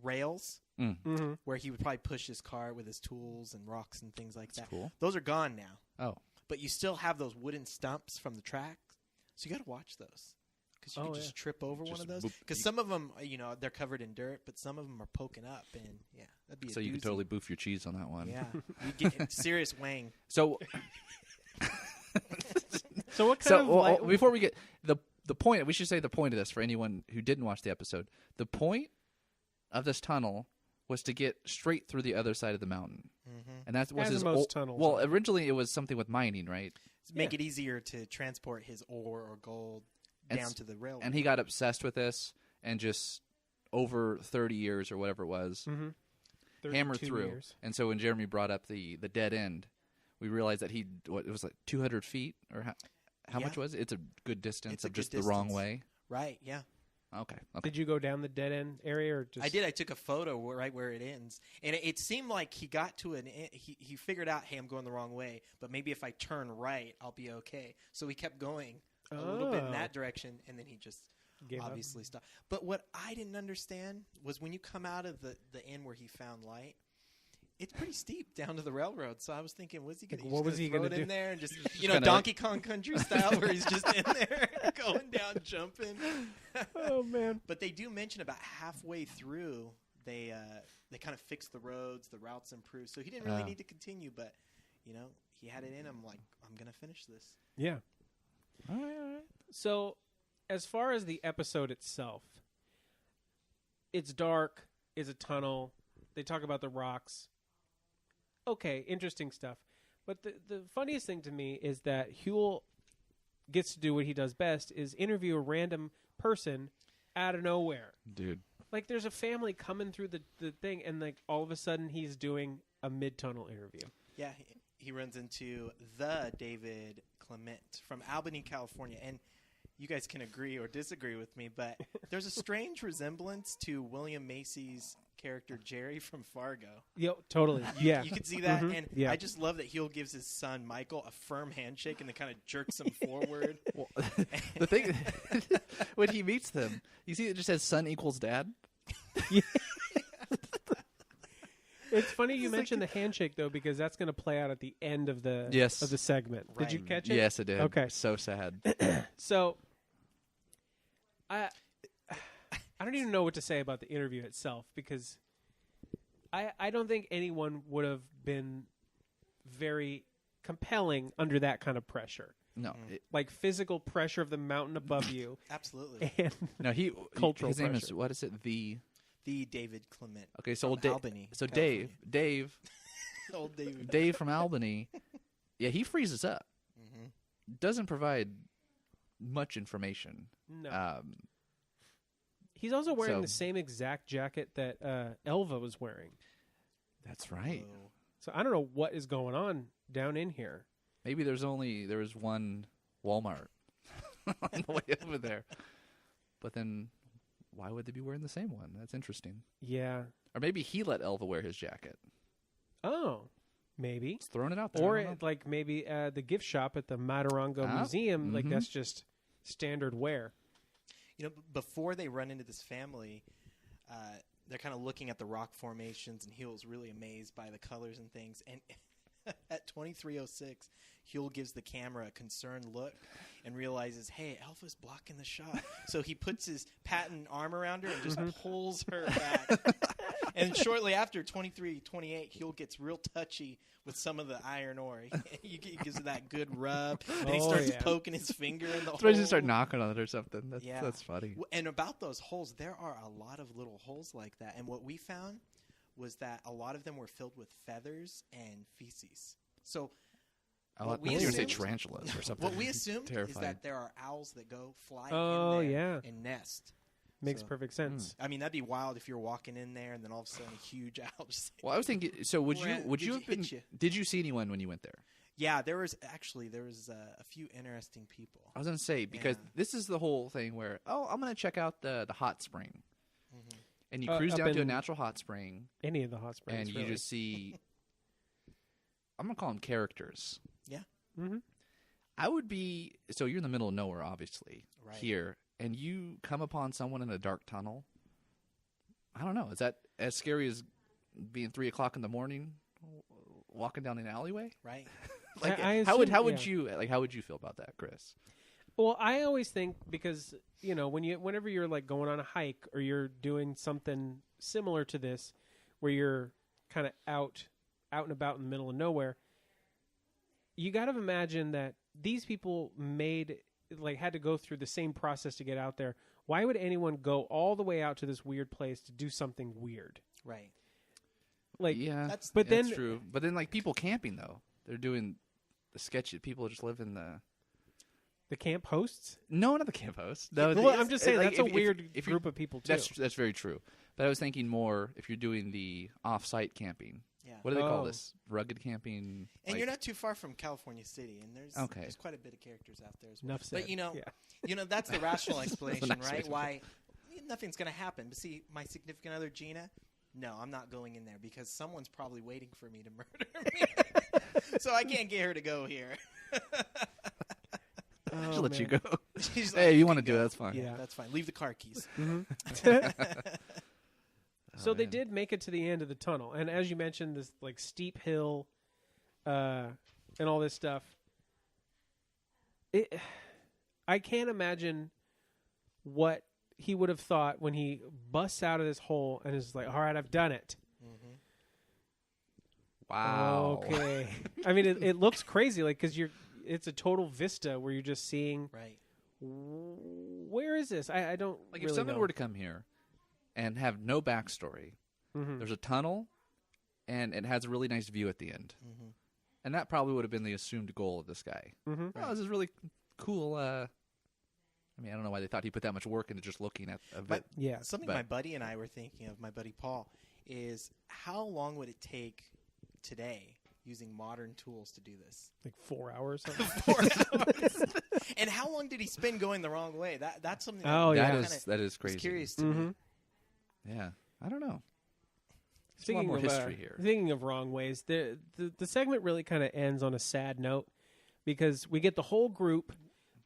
rails Mm-hmm. where he would probably push his car with his tools and rocks and things like that. Cool. Those are gone now. Oh. But you still have those wooden stumps from the track. So you got to watch those. Because you can just trip over one of those. Because some of them, they're covered in dirt, but some of them are poking up. And, yeah, that'd be a So you doozy. could totally boof your cheese on that one. Yeah. You get serious wang. So So what kind of light? Before we get the point, we should say the point of this for anyone who didn't watch the episode. The point of this tunnel was to get straight through the other side of the mountain, and that was his most tunnels. Well, originally it was something with mining, right? To make it easier to transport his ore or gold down to the railroad. And he got obsessed with this, and just over 30 years or whatever it was, hammered through. Years. And so when Jeremy brought up the dead end, we realized that it was like 200 feet, or how much was it? It's a good distance of just the wrong way. Right, yeah. Okay. Did you go down the dead end area, or just? I did. I took a photo right where it ends, and it seemed like he got to he figured out, hey, I'm going the wrong way, but maybe if I turn right, I'll be okay. So he kept going a little bit in that direction, and then he just obviously stopped. But what I didn't understand was when you come out of the end where he found light, it's pretty steep down to the railroad. So I was thinking, was he going to throw it in there and just Donkey Kong Country style, where he's just in there going down, jumping? Oh man! But they do mention about halfway through they kind of fixed the roads, the routes improved, so he didn't really need to continue. But he had it in him. Like, I'm going to finish this. Yeah. All right. So, as far as the episode itself, it's dark. It's a tunnel. They talk about the rocks. Okay, interesting stuff. But the funniest thing to me is that Huell gets to do what he does best, is interview a random person out of nowhere. Dude. Like, there's a family coming through the thing, and like all of a sudden he's doing a mid-tunnel interview. Yeah, he runs into the David Clement from Albany, California. And you guys can agree or disagree with me, but there's a strange resemblance to William Macy's character Jerry from Fargo. Yo, totally. Yeah. You can see that. Mm-hmm. And yeah. I just love that Huell gives his son Michael a firm handshake and then kind of jerks him forward. Well, the thing, when he meets them, you see it just says son equals dad. Yeah. It's funny you mentioned the handshake, though, because that's going to play out at the end of the segment. Right. Did you catch it? Yes, it did. Okay. So sad. So, I don't even know what to say about the interview itself, because I don't think anyone would have been very compelling under that kind of pressure. No. Like physical pressure of the mountain above you. Absolutely. And No, cultural his name is, pressure. what is it? The David Clement. Okay, so from Albany. So California. Dave, Old David. Dave from Albany, yeah, he freezes up. Mm-hmm. Doesn't provide much information. no. He's also wearing the same exact jacket that Elva was wearing. That's right. Oh. So I don't know what is going on down in here. Maybe there was one Walmart on the way over there. But then why would they be wearing the same one? That's interesting. Yeah. Or maybe he let Elva wear his jacket. Oh, maybe. Just throwing it out there. Or like maybe the gift shop at the Matarongo Museum, like that's just standard wear. Before they run into this family, they're kind of looking at the rock formations, and Huell's really amazed by the colors and things. And at 23:06, Huell gives the camera a concerned look and realizes, hey, Alpha's blocking the shot. So he puts his patent arm around her and just pulls her back. And shortly after, 23:28, Huell gets real touchy with some of the iron ore. He gives it that good rub, and he starts poking his finger in the hole. So just start knocking on it or something. That's funny. And about those holes, there are a lot of little holes like that. And what we found was that a lot of them were filled with feathers and feces. So what we say tarantulas or something. What we assumed is that there are owls that go fly in there and nest. Makes perfect sense. I mean, that'd be wild if you're walking in there and then all of a sudden a huge owl just... Well, I was thinking, so would you have been... Did you see anyone when you went there? Yeah, there was a few interesting people. I was going to say, because this is the whole thing where, I'm going to check out the hot spring. Mm-hmm. And you cruise down to a natural hot spring. Any of the hot springs, and you just see... I'm going to call them characters. Yeah. Mm-hmm. I would be... So you're in the middle of nowhere, obviously, here. And you come upon someone in a dark tunnel. I don't know. Is that as scary as being 3 o'clock in the morning, walking down an alleyway? Right. Like, how would you feel about that, Chris? Well, I always think, because whenever you're like going on a hike or you're doing something similar to this, where you're kind of out and about in the middle of nowhere, you got to imagine that these people had to go through the same process to get out there. Why would anyone go all the way out to this weird place to do something weird? Right. Like, yeah, that's true. But then, like, people camping, though, they're doing the sketchy. People just live in the camp hosts. No, not the camp hosts. No, well, I'm just saying like, that's a weird group of people too. That's very true. But I was thinking more if you're doing the off-site camping. Yeah. What do they call this? Rugged camping. And you're not too far from California City, and there's quite a bit of characters out there as well. Enough said. But you know that's the rational explanation, right? Why nothing's going to happen. But see, my significant other Gina, no, I'm not going in there because someone's probably waiting for me to murder me. So I can't get her to go here. She'll let you go. She's hey, like, you want to do it, that's fine. Yeah, that's fine. Leave the car keys. So they did make it to the end of the tunnel, and as you mentioned, this like steep hill, and all this stuff. I can't imagine what he would have thought when he busts out of this hole and is like, "All right, I've done it." Mm-hmm. Wow. Okay. I mean, it looks crazy, like because it's a total vista where you're just seeing. Right. Where is this? I don't Like really if someone know. were to come here and have no backstory, there's a tunnel, and it has a really nice view at the end. Mm-hmm. And that probably would have been the assumed goal of this guy. Mm-hmm. Oh, this is really cool. I don't know why they thought he put that much work into just looking at a bit. Yeah. Something my buddy and I were thinking of, my buddy Paul, is how long would it take today using modern tools to do this? Like 4 hours. 4 hours. And how long did he spend going the wrong way? That's something that is crazy. Curious to me. Yeah. I don't know. There's Speaking a lot more of history here. Thinking of wrong ways, the segment really kind of ends on a sad note because we get the whole group,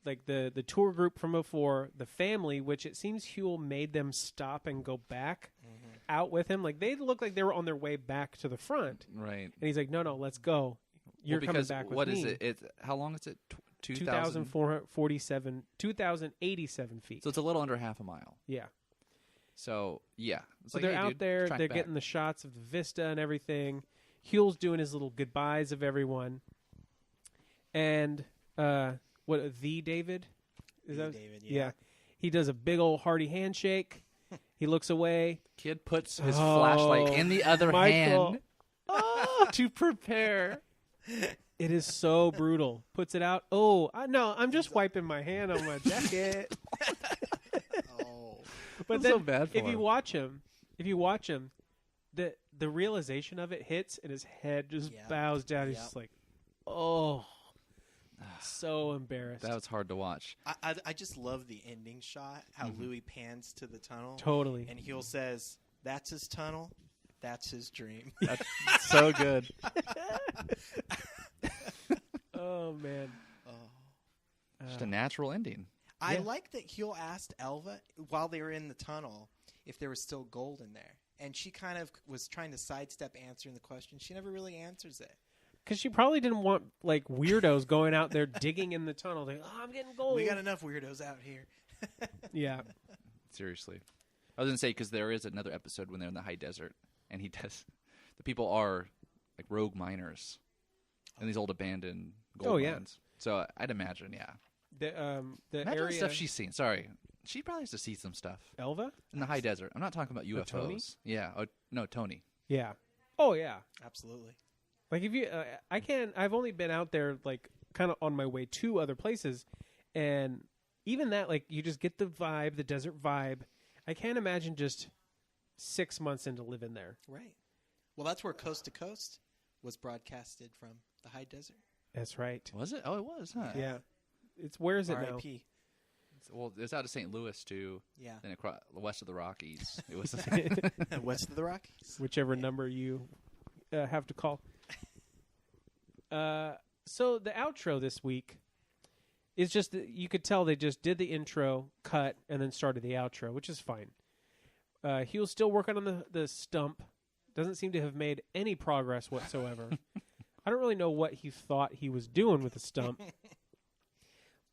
like the tour group from before, the family, which it seems Huell made them stop and go back out with him. Like they looked like they were on their way back to the front. Right. And he's like, no, let's go. You're coming back with me. What is it? How long is it? 2,087 feet. So it's a little under half a mile. Yeah. So, yeah. So they're out there. They're getting the shots of the vista and everything. Huell's doing his little goodbyes of everyone. And the David? David, yeah. He does a big old hearty handshake. He looks away. Kid puts his flashlight in the other hand to prepare. It is so brutal. Puts it out. Oh, no, I'm just wiping my hand on my jacket. But then, so bad for if you watch him, the realization of it hits and his head just bows down. He's just like, oh, so embarrassed. That was hard to watch. I just love the ending shot, how Louis pans to the tunnel. Totally. And Huell says, that's his tunnel, that's his dream. That's so good. Oh, man. Just a natural ending. I like that Huell asked Elva while they were in the tunnel if there was still gold in there. And she kind of was trying to sidestep answering the question. She never really answers it. Because she probably didn't want like weirdos going out there digging in the tunnel. Like, oh, I'm getting gold. We got enough weirdos out here. Yeah. Seriously. I was going to say, because there is another episode when they're in the high desert, and the people are like rogue miners in these old abandoned gold mines. So I'd imagine, The imagine area the stuff she's seen. Sorry. She probably has to see some stuff. Elva? In the high desert. I'm not talking about UFOs. Tony? Yeah. Oh, no, Tony. Yeah. Oh, yeah. Absolutely. Like if you, I've only been out there like kind of on my way to other places, and even that, like you just get the vibe, the desert vibe. I can't imagine just 6 months into living there. Right. Well, that's where Coast to Coast was broadcasted from, the high desert. That's right. Was it? Oh, it was, huh? Yeah. Where is it now? R.I.P. Well, it's out of St. Louis, too. Yeah. Then across west of the Rockies. It was West of the Rockies. Whichever number you have to call. So the outro this week is just you could tell they just did the intro, cut, and then started the outro, which is fine. He was still working on the stump. Doesn't seem to have made any progress whatsoever. I don't really know what he thought he was doing with the stump.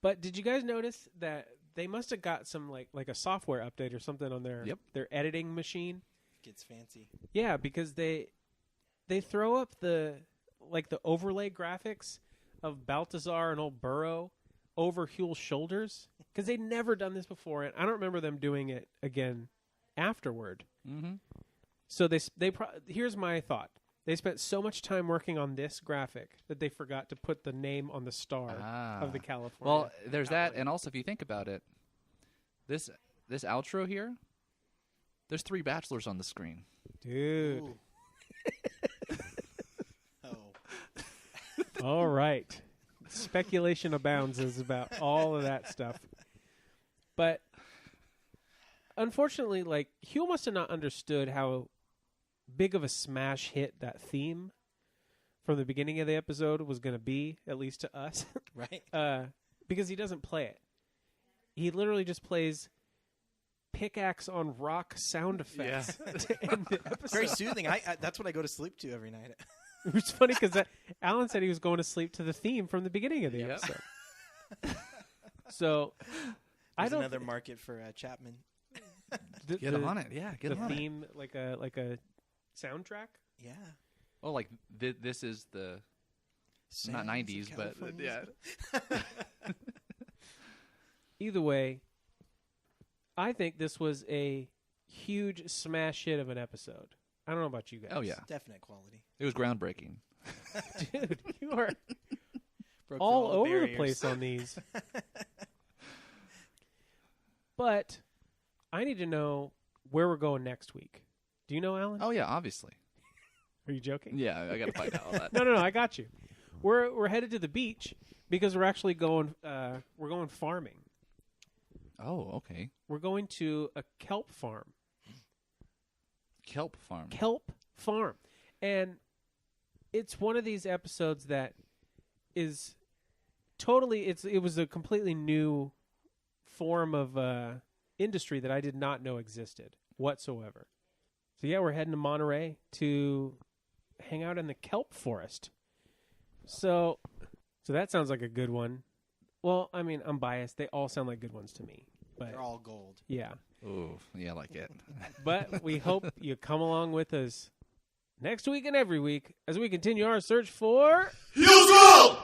But did you guys notice that they must have got some like a software update or something on their editing machine? Gets fancy. Yeah, because they throw up the overlay graphics of Balthazar and old Burro over Huel's shoulders because they'd never done this before, and I don't remember them doing it again afterward. Mm-hmm. So here's my thought. They spent so much time working on this graphic that they forgot to put the name on the star of the California. Well, there's that, and also if you think about it, this outro here, there's 3 bachelors on the screen. Dude. Oh. All right. Speculation abounds is about all of that stuff. But unfortunately, like, Huel must have not understood how big of a smash hit that theme from the beginning of the episode was going to be, at least to us. Right. Because he doesn't play it. He literally just plays pickaxe on rock sound effects to end the episode. Very soothing. That's what I go to sleep to every night. It's funny because Alan said he was going to sleep to the theme from the beginning of the episode. So There's another market for Chapman. Get on it, yeah. Get on the theme, like a soundtrack. Yeah. Oh, like this is the not 90s, but yeah. Either way, I think this was a huge smash hit of an episode. I don't know about you guys. Oh yeah, definite quality. It was groundbreaking. Dude, you are Broke all through over the barriers. place on these. But I need to know where we're going next week. Do you know, Alan? Oh yeah, obviously. Are you joking? Yeah, I got to find out all that. No, I got you. We're headed to the beach because we're actually going farming. Oh, okay. We're going to a kelp farm. Kelp farm. Kelp farm. And it's one of these episodes that is totally it was a completely new form of industry that I did not know existed whatsoever. So yeah, we're heading to Monterey to hang out in the kelp forest. So that sounds like a good one. Well, I mean, I'm biased. They all sound like good ones to me. But They're all gold. yeah. Ooh, yeah, I like it. But we hope you come along with us next week and every week as we continue our search for Huel's Gold!